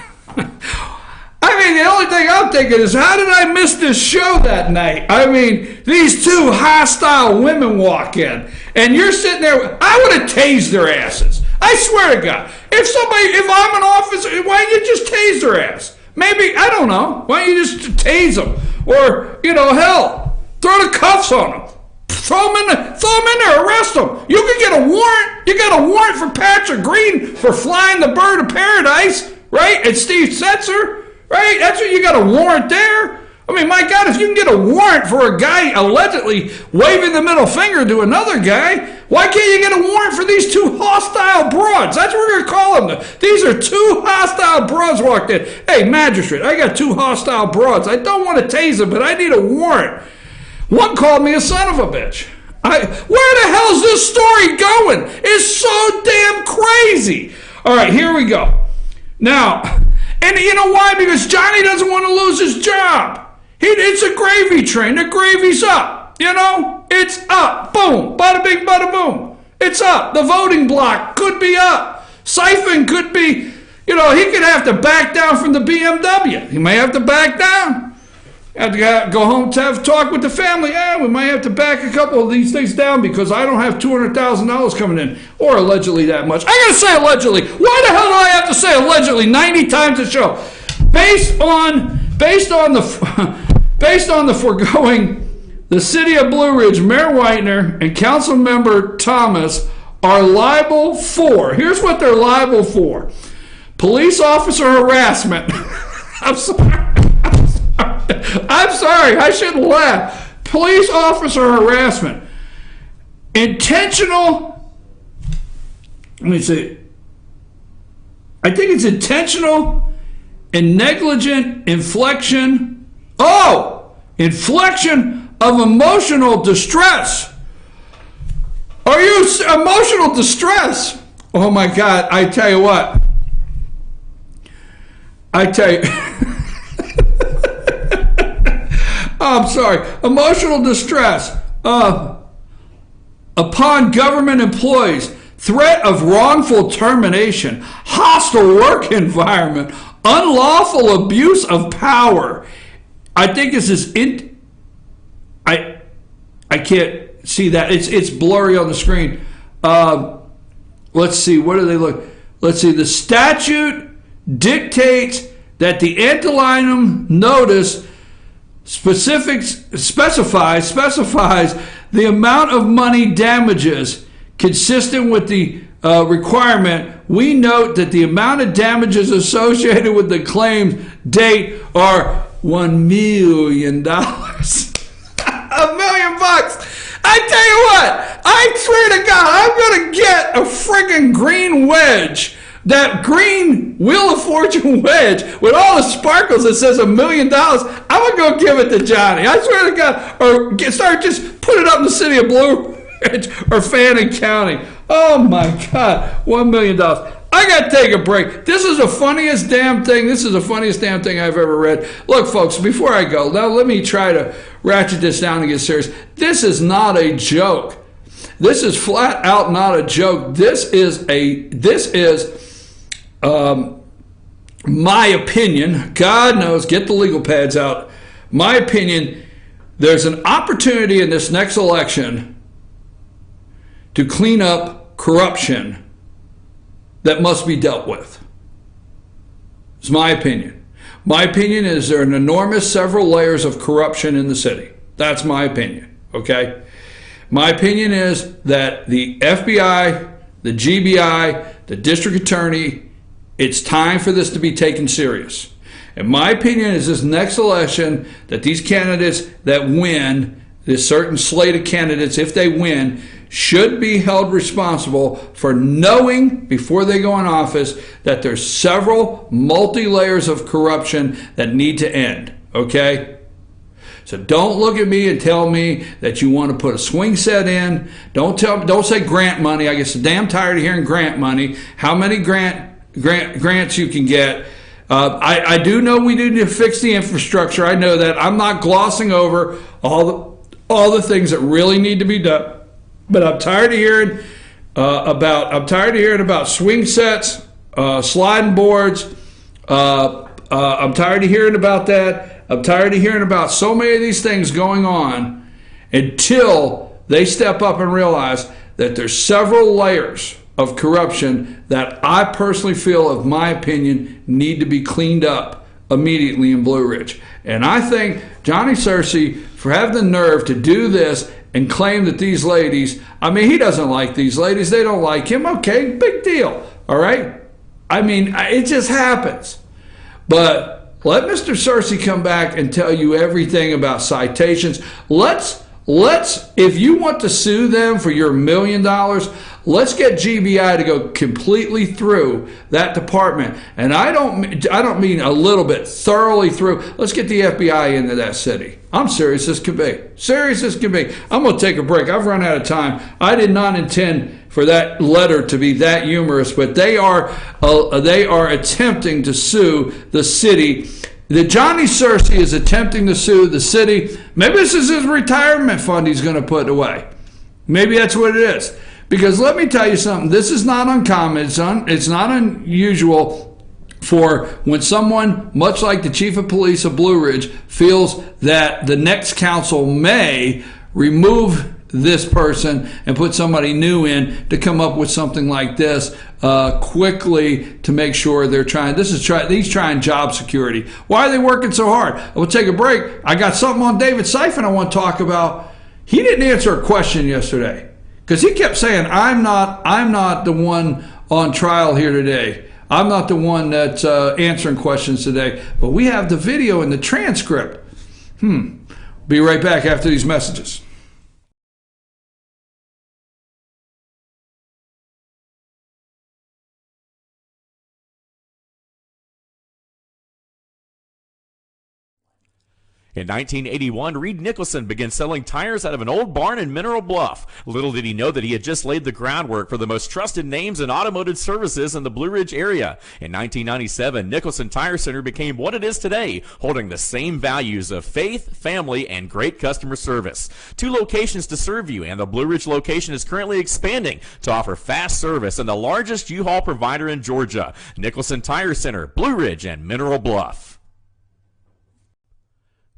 I mean, the only thing I'm thinking is, how did I miss this show that night? I mean, these two hostile women walk in, and you're sitting there. I would have tased their asses. I swear to God. If I'm an officer, why don't you just tase their ass? Maybe, I don't know. Why don't you just tase them? Or, you know, hell, throw the cuffs on them. Throw them in there, arrest them. You can get a warrant. You got a warrant for Patrick Green for flying the bird of paradise, right? And Steve Setzer, right? That's what you got a warrant there. I mean, my God, if you can get a warrant for a guy allegedly waving the middle finger to another guy, why can't you get a warrant for these two hostile broads? That's what we're going to call them. These are two hostile broads walked in. Hey, magistrate, I got two hostile broads. I don't want to tase them, but I need a warrant. One called me a son of a bitch. Where the hell's this story going? It's so damn crazy. All right, here we go. Now, and you know why? Because Johnny doesn't want to lose his job. It's a gravy train. The gravy's up. You know? It's up. Boom. Bada bing, bada boom. It's up. The voting block could be up. Syfan could be, you know, he could have to back down from the BMW. He may have to back down. Have to go home to have a talk with the family. Yeah, we might have to back a couple of these things down because I don't have $200,000 coming in. Or allegedly that much. I gotta say allegedly. Why the hell do I have to say allegedly 90 times a show? Based on the foregoing, the city of Blue Ridge, Mayor Whitener and Council Member Thomas are liable for, here's what they're liable for: police officer harassment. I'm sorry, I shouldn't laugh. Police officer harassment. Intentional, let me see. I think it's intentional and negligent inflection of emotional distress. Are you emotional distress? Oh my God, I tell you what. I'm sorry. Emotional distress upon government employees, threat of wrongful termination, hostile work environment, unlawful abuse of power. I think this is I can't see that. It's blurry on the screen. Let's see. What do they look? Let's see. The statute dictates that the antelinum notice specifies the amount of money damages consistent with the requirement, we note that the amount of damages associated with the claims date are $1 million. $1 million bucks. I tell you what, I swear to God, I'm going to get a friggin' green wedge. That green Wheel of Fortune wedge with all the sparkles that says $1 million. I'm going to go give it to Johnny. I swear to God. Or just put it up in the city of Blue Ridge or Fannin County. Oh my God, $1 million. I got to take a break. This is the funniest damn thing. This is the funniest damn thing I've ever read. Look, folks, before I go, now let me try to ratchet this down and get serious. This is not a joke. This is flat out not a joke. This is my opinion. God knows, get the legal pads out. My opinion, there's an opportunity in this next election to clean up corruption that must be dealt with. It's my opinion. My opinion is there are an enormous several layers of corruption in the city. That's my opinion, okay? My opinion is that the FBI, the GBI, the district attorney, it's time for this to be taken serious. And my opinion is this next election that these candidates that win, this certain slate of candidates, if they win, should be held responsible for knowing before they go in office that there's several multi-layers of corruption that need to end, okay? So don't look at me and tell me that you want to put a swing set in. Don't say grant money. I get so damn tired of hearing grant money. How many grants you can get. I do know we need to fix the infrastructure. I know that. I'm not glossing over all the things that really need to be done. But I'm tired of hearing about swing sets, sliding boards. I'm tired of hearing about that. I'm tired of hearing about so many of these things going on until they step up and realize that there's several layers of corruption that I personally feel, of my opinion, need to be cleaned up immediately in Blue Ridge. And I think Johnny Scearce, for having the nerve to do this and claim that these ladies, I mean, he doesn't like these ladies, they don't like him, okay, big deal, all right? I mean, it just happens. But let Mr. Scearce come back and tell you everything about citations. Let's, if you want to sue them for your $1 million, let's get GBI to go completely through that department. And I don't mean a little bit, thoroughly through. Let's get the FBI into that city. I'm serious as can be. Serious as can be. I'm going to take a break. I've run out of time. I did not intend for that letter to be that humorous, but they are attempting to sue the city. That Johnny Scearce is attempting to sue the city. Maybe this is his retirement fund he's going to put away. Maybe that's what it is. Because let me tell you something. This is not uncommon. It's not unusual for when someone, much like the chief of police of Blue Ridge, feels that the next council may remove this person and put somebody new in, to come up with something like this quickly to make sure they're trying. He's trying job security. Why are they working so hard? We'll take a break. I got something on David Syfan I want to talk about. He didn't answer a question yesterday because he kept saying, "I'm not the one on trial here today. I'm not the one that's answering questions today." But we have the video and the transcript. Be right back after these messages. In 1981, Reed Nicholson began selling tires out of an old barn in Mineral Bluff. Little did he know that he had just laid the groundwork for the most trusted names in automotive services in the Blue Ridge area. In 1997, Nicholson Tire Center became what it is today, holding the same values of faith, family, and great customer service. 2 locations to serve you, and the Blue Ridge location is currently expanding to offer fast service and the largest U-Haul provider in Georgia. Nicholson Tire Center, Blue Ridge, and Mineral Bluff.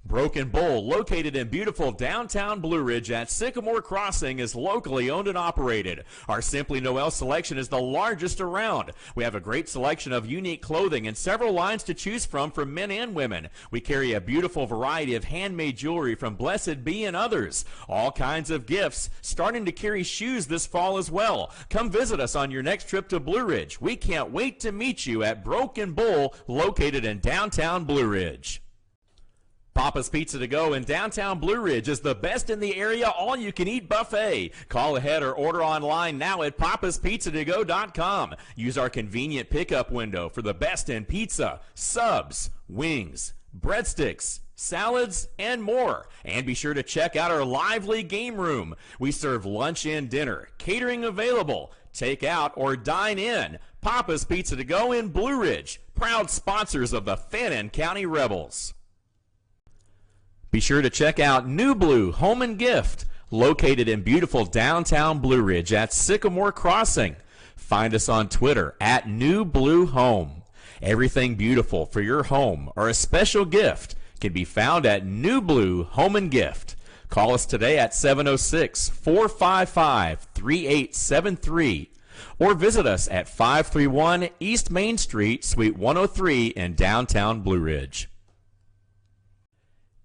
Broken Bull, located in beautiful downtown Blue Ridge at Sycamore Crossing, is locally owned and operated. Our Simply Noel selection is the largest around. We have a great selection of unique clothing and several lines to choose from for men and women. We carry a beautiful variety of handmade jewelry from Blessed Be and others. All kinds of gifts, starting to carry shoes this fall as well. Come visit us on your next trip to Blue Ridge. We can't wait to meet you at Broken Bull, located in downtown Blue Ridge. Papa's Pizza to Go in downtown Blue Ridge is the best in the area all-you-can-eat buffet. Call ahead or order online now at papaspizzatogo.com. Use our convenient pickup window for the best in pizza, subs, wings, breadsticks, salads, and more. And be sure to check out our lively game room. We serve lunch and dinner, catering available, take out or dine in. Papa's Pizza to Go in Blue Ridge, proud sponsors of the Fannin County Rebels. Be sure to check out New Blue Home and Gift, located in beautiful downtown Blue Ridge at Sycamore Crossing. Find us on Twitter at New Blue Home. Everything beautiful for your home or a special gift can be found at New Blue Home and Gift. Call us today at 706-455-3873 or visit us at 531 East Main Street, Suite 103 in downtown Blue Ridge.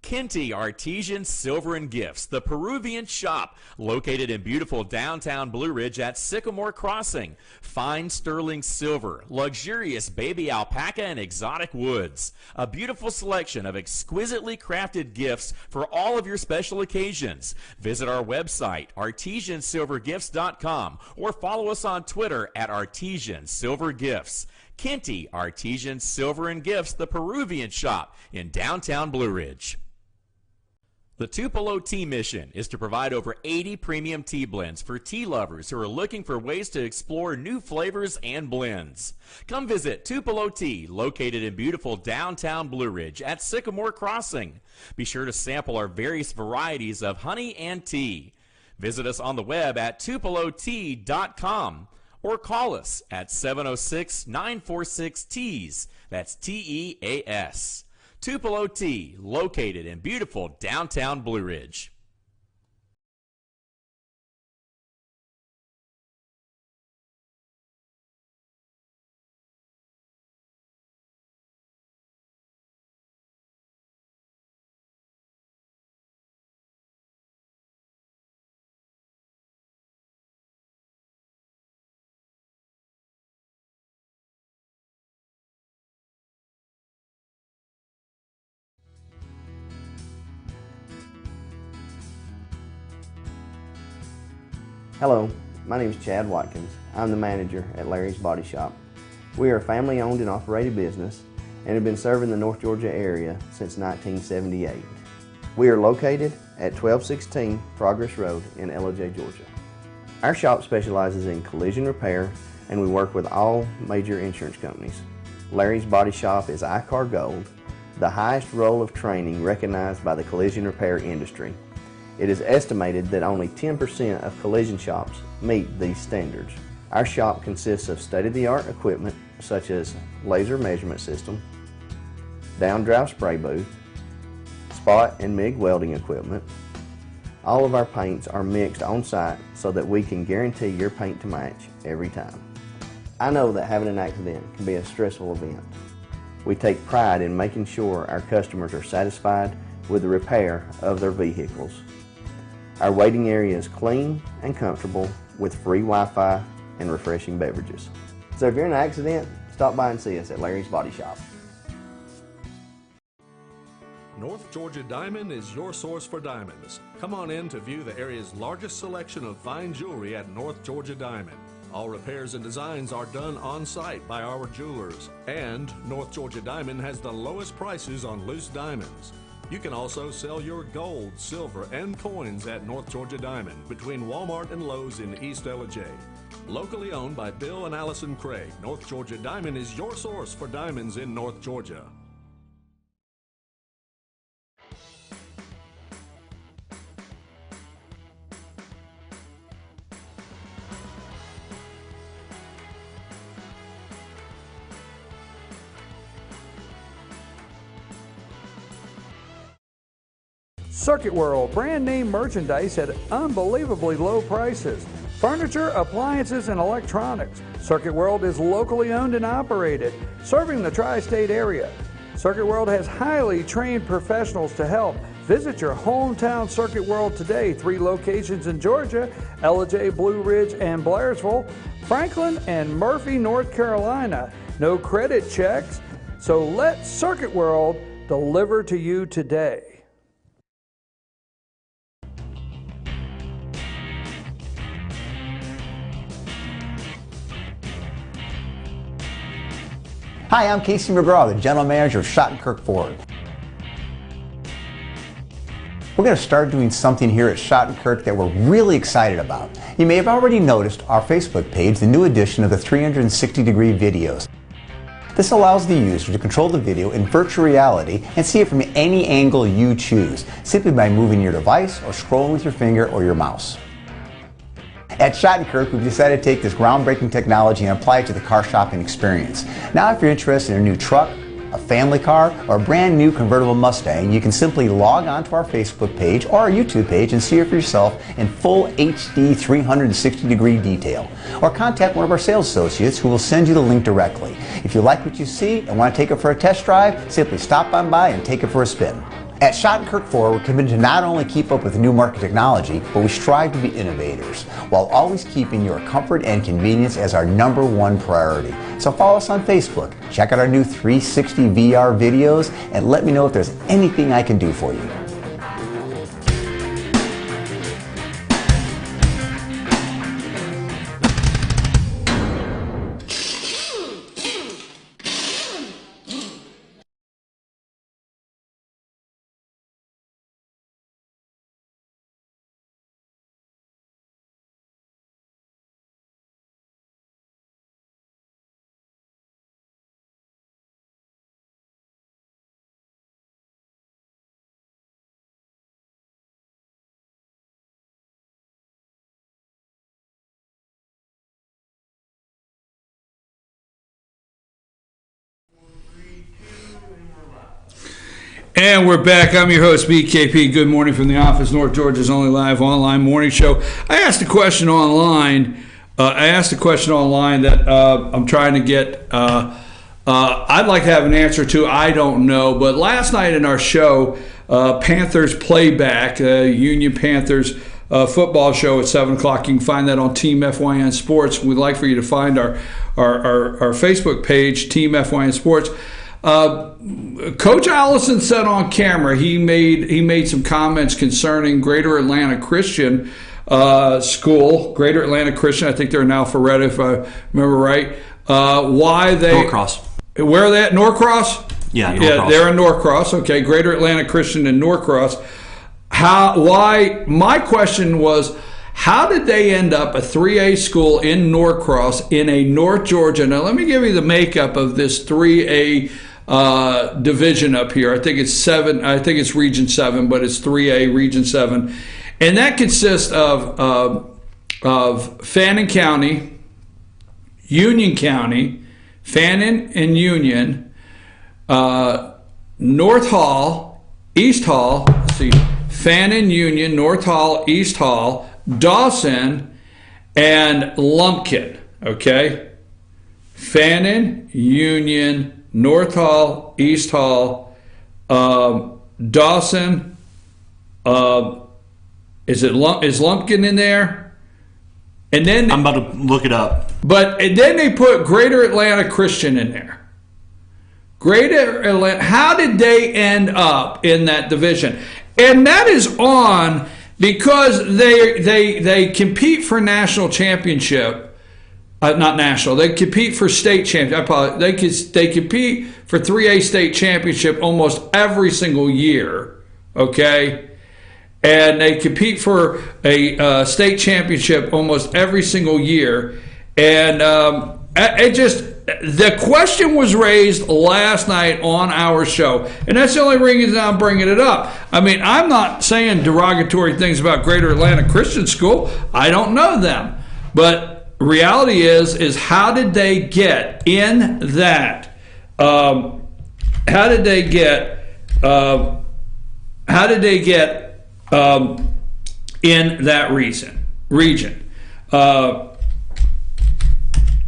Kinty Artesian Silver and Gifts, the Peruvian shop, located in beautiful downtown Blue Ridge at Sycamore Crossing. Fine sterling silver, luxurious baby alpaca and exotic woods. A beautiful selection of exquisitely crafted gifts for all of your special occasions. Visit our website, artesiansilvergifts.com, or follow us on Twitter at Artesian Silver Gifts. Kinty Artesian Silver and Gifts, the Peruvian shop in downtown Blue Ridge. The Tupelo Tea mission is to provide over 80 premium tea blends for tea lovers who are looking for ways to explore new flavors and blends. Come visit Tupelo Tea, located in beautiful downtown Blue Ridge at Sycamore Crossing. Be sure to sample our various varieties of honey and tea. Visit us on the web at tupelotea.com or call us at 706-946-TEAS. That's TEAS. Tupelo Tea, located in beautiful downtown Blue Ridge. Hello, my name is Chad Watkins. I'm the manager at Larry's Body Shop. We are a family-owned and operated business and have been serving the North Georgia area since 1978. We are located at 1216 Progress Road in LJ, Georgia. Our shop specializes in collision repair and we work with all major insurance companies. Larry's Body Shop is ICAR Gold, the highest role of training recognized by the collision repair industry. It is estimated that only 10% of collision shops meet these standards. Our shop consists of state-of-the-art equipment such as laser measurement system, down-drive spray booth, spot and MIG welding equipment. All of our paints are mixed on site so that we can guarantee your paint to match every time. I know that having an accident can be a stressful event. We take pride in making sure our customers are satisfied with the repair of their vehicles. Our waiting area is clean and comfortable with free Wi-Fi and refreshing beverages. So if you're in an accident, stop by and see us at Larry's Body Shop. North Georgia Diamond is your source for diamonds. Come on in to view the area's largest selection of fine jewelry at North Georgia Diamond. All repairs and designs are done on site by our jewelers. And North Georgia Diamond has the lowest prices on loose diamonds. You can also sell your gold, silver, and coins at North Georgia Diamond between Walmart and Lowe's in East LJ. Locally owned by Bill and Allison Craig, North Georgia Diamond is your source for diamonds in North Georgia. Circuit World, brand name merchandise at unbelievably low prices. Furniture, appliances, and electronics. Circuit World is locally owned and operated, serving the tri-state area. Circuit World has highly trained professionals to help. Visit your hometown Circuit World today. 3 locations in Georgia, Ellijay, Blue Ridge, and Blairsville, Franklin, and Murphy, North Carolina. No credit checks, so let Circuit World deliver to you today. Hi, I'm Casey McGraw, the General Manager of Schottenkirk Ford. We're going to start doing something here at Schottenkirk that we're really excited about. You may have already noticed our Facebook page, the new edition of the 360-degree videos. This allows the user to control the video in virtual reality and see it from any angle you choose, simply by moving your device or scrolling with your finger or your mouse. At Schottenkirk, we've decided to take this groundbreaking technology and apply it to the car shopping experience. Now, if you're interested in a new truck, a family car, or a brand new convertible Mustang, you can simply log on to our Facebook page or our YouTube page and see it for yourself in full HD 360-degree detail. Or contact one of our sales associates who will send you the link directly. If you like what you see and want to take it for a test drive, simply stop on by and take it for a spin. At Schottenkirk Ford, we're committed to not only keep up with new market technology, but we strive to be innovators, while always keeping your comfort and convenience as our #1 priority. So follow us on Facebook, check out our new 360 VR videos, and let me know if there's anything I can do for you. And we're back. I'm your host, BKP. Good morning from the office, North Georgia's only live online morning show. I asked a question online. That I'm trying to get. I'd like to have an answer to. I don't know. But last night in our show, Panthers Playback, Union Panthers football show at 7 o'clock. You can find that on Team FYN Sports. We'd like for you to find our Facebook page, Team FYN Sports. Coach Allison said on camera he made some comments concerning Greater Atlanta Christian School. Greater Atlanta Christian, I think they're in Alpharetta, if I remember right. Why they Norcross. Where are they at? Norcross? Yeah, Norcross. Yeah, they're in Norcross. Okay, Greater Atlanta Christian in Norcross. Why? My question was, how did they end up a 3A school in Norcross in a North Georgia? Now, let me give you the makeup of this 3A division up here. I think it's 7. I think it's Region 7, but it's 3A Region 7, and that consists of Fannin County, Union County, Fannin and Union, North Hall, East Hall. Let's see, Fannin, Union, North Hall, East Hall, Dawson, and Lumpkin. Okay, Fannin, Union, North Hall, East Hall, Dawson. Is Lumpkin in there? And then I'm about to look it up. And then they put Greater Atlanta Christian in there. Greater Atlanta. How did they end up in that division? And that is on because they compete for national championship. Not national. They compete for state championship. I apologize. They compete for 3A state championship almost every single year. Okay, and they compete for a state championship almost every single year. And the question was raised last night on our show, and that's the only reason I'm bringing it up. I mean, I'm not saying derogatory things about Greater Atlanta Christian School. I don't know them, but reality is how did they get in that? How did they get in that region.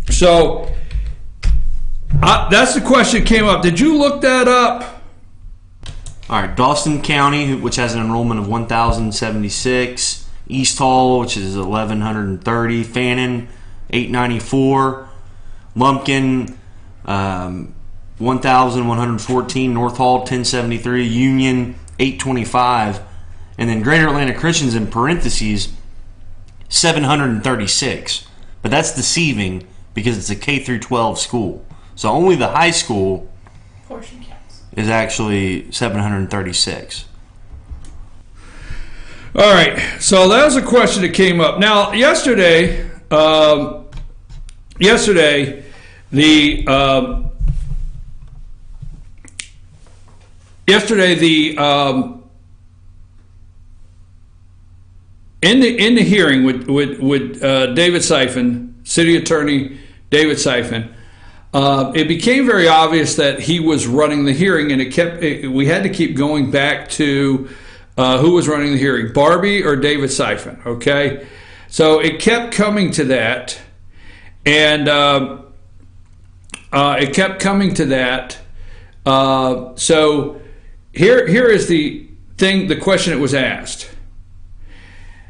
So that's the question that came up. Did you look that up? All right, Dawson County, which has an enrollment of 1,076. East Hall, which is 1,130. Fannin, 894. Lumpkin, 1,114. North Hall, 1073. Union, 825. And then Greater Atlanta Christians in parentheses, 736. But that's deceiving because it's a K through 12 school. So only the high school portion counts. Is actually 736. All right, so that was a question that came up. Now, yesterday, the in the hearing with David Syfan, City Attorney David Syfan, it became very obvious that he was running the hearing, and we had to keep going back to who was running the hearing, Barbie or David Syfan, okay? So it kept coming to that, and so here is the thing, the question that was asked.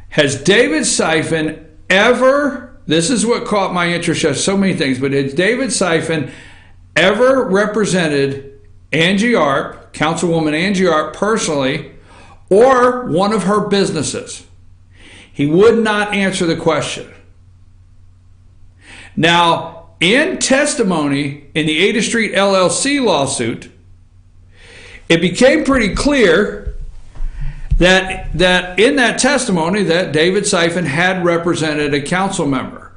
Has David Syfan ever, this is what caught my interest, as so many things, but has David Syfan ever represented Angie Arp, Councilwoman Angie Arp, personally, or one of her businesses? He would not answer the question. Now, in testimony in the Ada Street LLC lawsuit, it became pretty clear that in that testimony that David Syfan had represented a council member,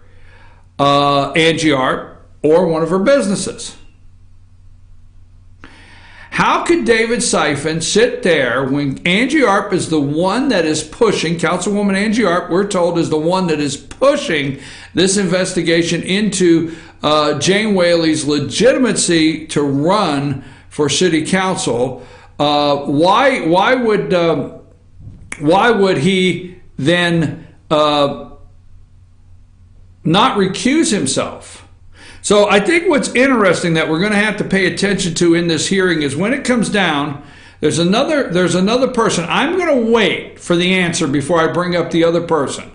Angie Arp, or one of her businesses. How could David Syfan sit there when Angie Arp is the one that is pushing, Councilwoman Angie Arp, we're told, is the one that is pushing this investigation into Jane Whaley's legitimacy to run for city council? Why would he then not recuse himself? So I think what's interesting that we're going to have to pay attention to in this hearing is when it comes down, there's another person. I'm going to wait for the answer before I bring up the other person.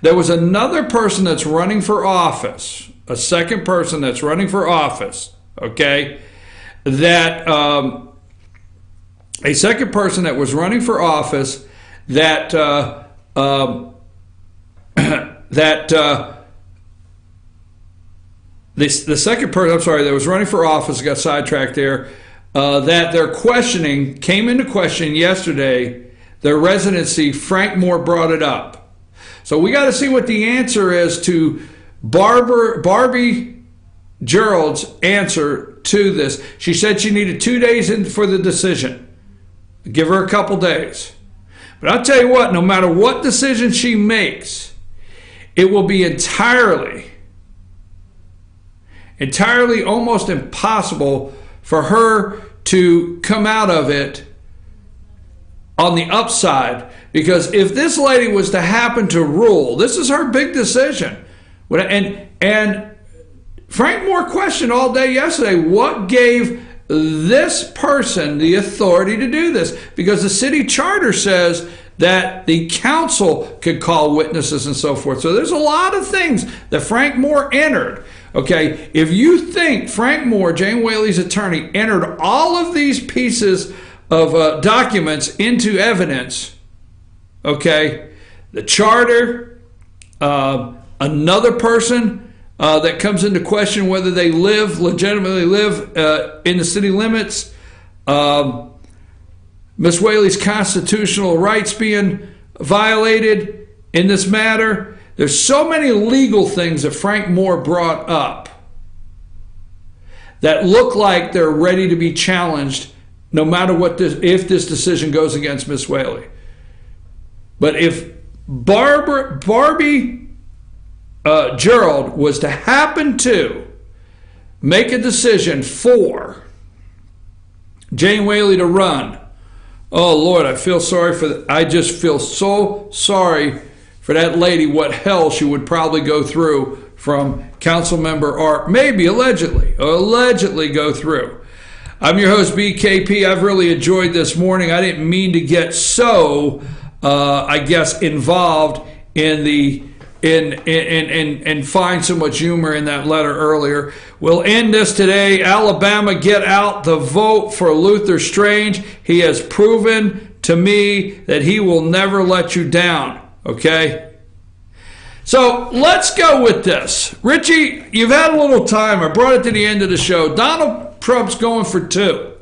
There was another person that's running for office, a second person that's running for office, okay, that a second person that was running for office that the second person, I'm sorry, that was running for office, got sidetracked there, that their questioning came into question yesterday, their residency. Frank Moore brought it up. So we got to see what the answer is to Barbie Gerald's answer to this. She said she needed 2 days for the decision. Give her a couple days. But I'll tell you what, no matter what decision she makes, it will be entirely almost impossible for her to come out of it on the upside, because if this lady was to happen to rule, this is her big decision. And Frank Moore questioned all day yesterday, what gave this person the authority to do this? Because the city charter says that the council could call witnesses and so forth. So there's a lot of things that Frank Moore entered. Okay, if you think Frank Moore, Jane Whaley's attorney, entered all of these pieces of documents into evidence, okay, the charter, another person that comes into question whether they legitimately live in the city limits, Miss Whaley's constitutional rights being violated in this matter. There's so many legal things that Frank Moore brought up that look like they're ready to be challenged no matter what if this decision goes against Miss Whaley. But if Barbie Gerald was to happen to make a decision for Jane Whaley to run Oh, Lord, I feel sorry I just feel so sorry for that lady, what hell she would probably go through from council member Art, maybe allegedly go through. I'm your host, BKP. I've really enjoyed this morning. I didn't mean to get so, I guess, involved in the and find so much humor in that letter earlier. We'll end this today. Alabama, get out the vote for Luther Strange. He has proven to me that he will never let you down. Okay? So let's go with this. Richie, you've had a little time. I brought it to the end of the show. Donald Trump's going for 2.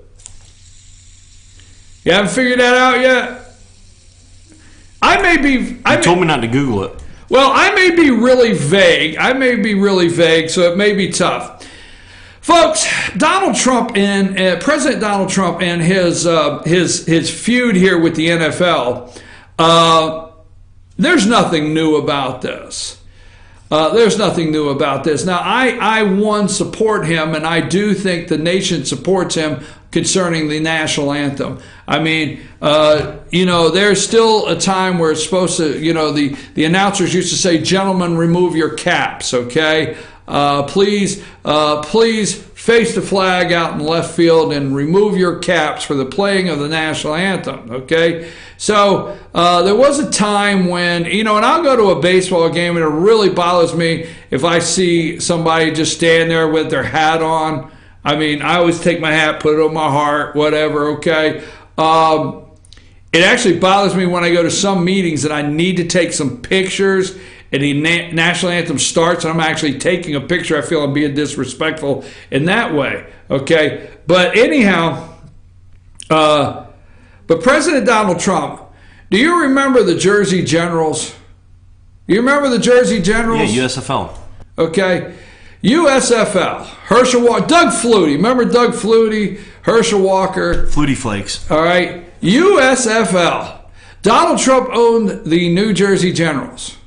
You haven't figured that out yet? You told me not to Google it. Well, I may be really vague. So it may be tough. Folks, Donald Trump and President Donald Trump and his feud here with the NFL, there's nothing new about this. Now, I support him, and I do think the nation supports him concerning the national anthem. I mean, there's still a time where it's supposed to, the announcers used to say, gentlemen, remove your caps, okay? Please face the flag out in left field and remove your caps for the playing of the national anthem, okay? So there was a time when, and I'll go to a baseball game and it really bothers me if I see somebody just stand there with their hat on. I mean, I always take my hat, put it on my heart, whatever, okay? It actually bothers me when I go to some meetings and I need to take some pictures and the national anthem starts and I'm actually taking a picture. I feel I'm being disrespectful in that way, okay? But anyhow, but President Donald Trump, do you remember the Jersey Generals? You remember the Jersey Generals? Yeah, USFL. Okay. USFL, Herschel Walker, Doug Flutie. Remember Doug Flutie, Herschel Walker? Flutie Flakes. All right. USFL. Donald Trump owned the New Jersey Generals.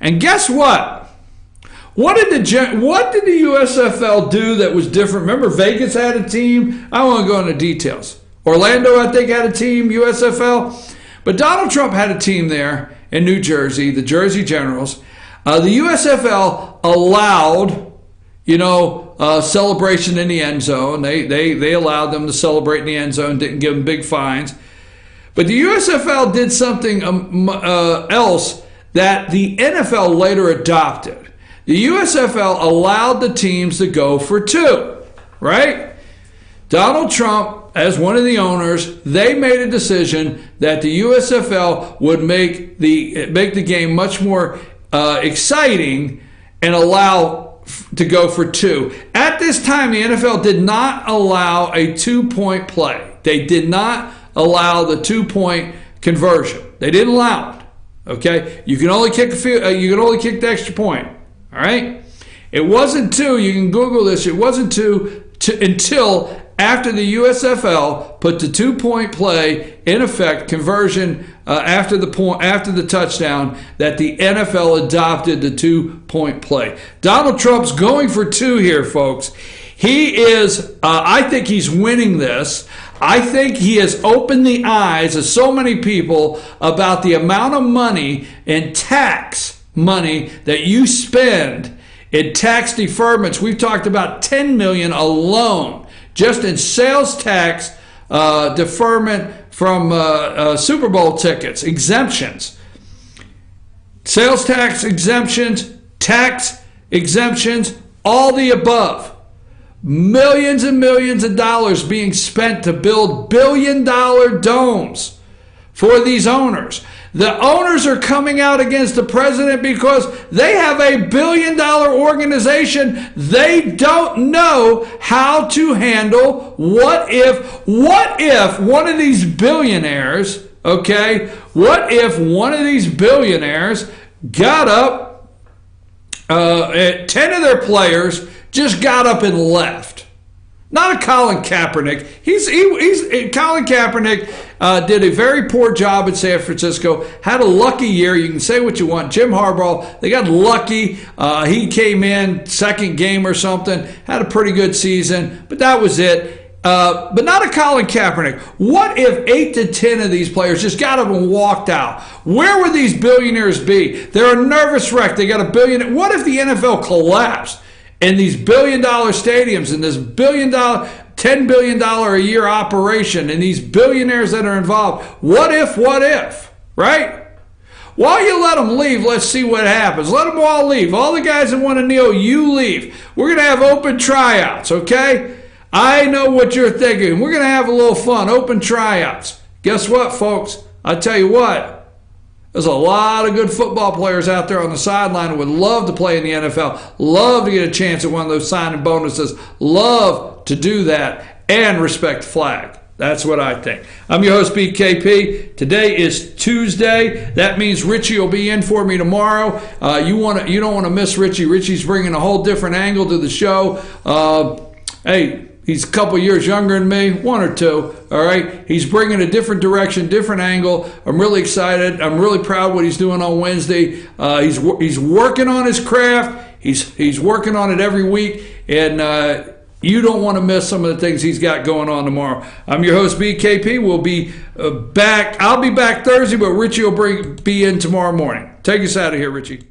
And guess what? What did the USFL do that was different? Remember Vegas had a team? I don't want to go into details. Orlando, I think, had a team, USFL. But Donald Trump had a team there in New Jersey, the Jersey Generals. The USFL allowed, celebration in the end zone. They allowed them to celebrate in the end zone, didn't give them big fines. But the USFL did something else that the NFL later adopted. The USFL allowed the teams to go for 2, right? Donald Trump, as one of the owners, they made a decision that the USFL would make the game much more exciting and allow to go for 2. At this time, the NFL did not allow a 2-point play. They did not allow the 2-point conversion. They didn't allow it. Okay, you can only kick the extra point. All right, it wasn't 2. You can Google this. It wasn't 2 until after the USFL put the 2-point play in effect, conversion after the touchdown, that the NFL adopted the 2-point play. Donald Trump's going for 2 here, folks. He is, I think he's winning this. I think he has opened the eyes of so many people about the amount of money and tax money that you spend in tax deferments. We've talked about $10 million alone just in sales tax deferment from Super Bowl tickets, exemptions, sales tax exemptions, all the above. Millions and millions of dollars being spent to build billion-dollar domes for these owners. The owners are coming out against the president because they have a billion-dollar organization. They don't know how to handle what if one of these billionaires, okay, what if one of these billionaires got up, 10 of their players just got up and left. Not a Colin Kaepernick. Colin Kaepernick did a very poor job in San Francisco. Had a lucky year. You can say what you want. Jim Harbaugh, they got lucky. He came in second game or something. Had a pretty good season, but that was it. but not a Colin Kaepernick. What if 8 to 10 of these players just got up and walked out? Where would these billionaires be? They're a nervous wreck. They got a billion. What if the NFL collapsed and these billion-dollar stadiums and this $10 billion a year operation and these billionaires that are involved? What if, right? While you let them leave, let's see what happens. Let them all leave. All the guys that want to kneel, you leave. We're going to have open tryouts, okay? I know what you're thinking. We're going to have a little fun, open tryouts. Guess what, folks? I tell you what, there's a lot of good football players out there on the sideline who would love to play in the NFL, love to get a chance at one of those signing bonuses, love to do that, and respect the flag. That's what I think. I'm your host, BKP. Today is Tuesday. That means Richie will be in for me tomorrow. You don't want to miss Richie. Richie's bringing a whole different angle to the show. Hey, he's a couple years younger than me, 1 or 2. All right, he's bringing a different direction, different angle. I'm really excited. I'm really proud of what he's doing on Wednesday. He's working on his craft. He's working on it every week, and you don't want to miss some of the things he's got going on tomorrow. I'm your host, BKP. We'll be back. I'll be back Thursday, but Richie will be in tomorrow morning. Take us out of here, Richie.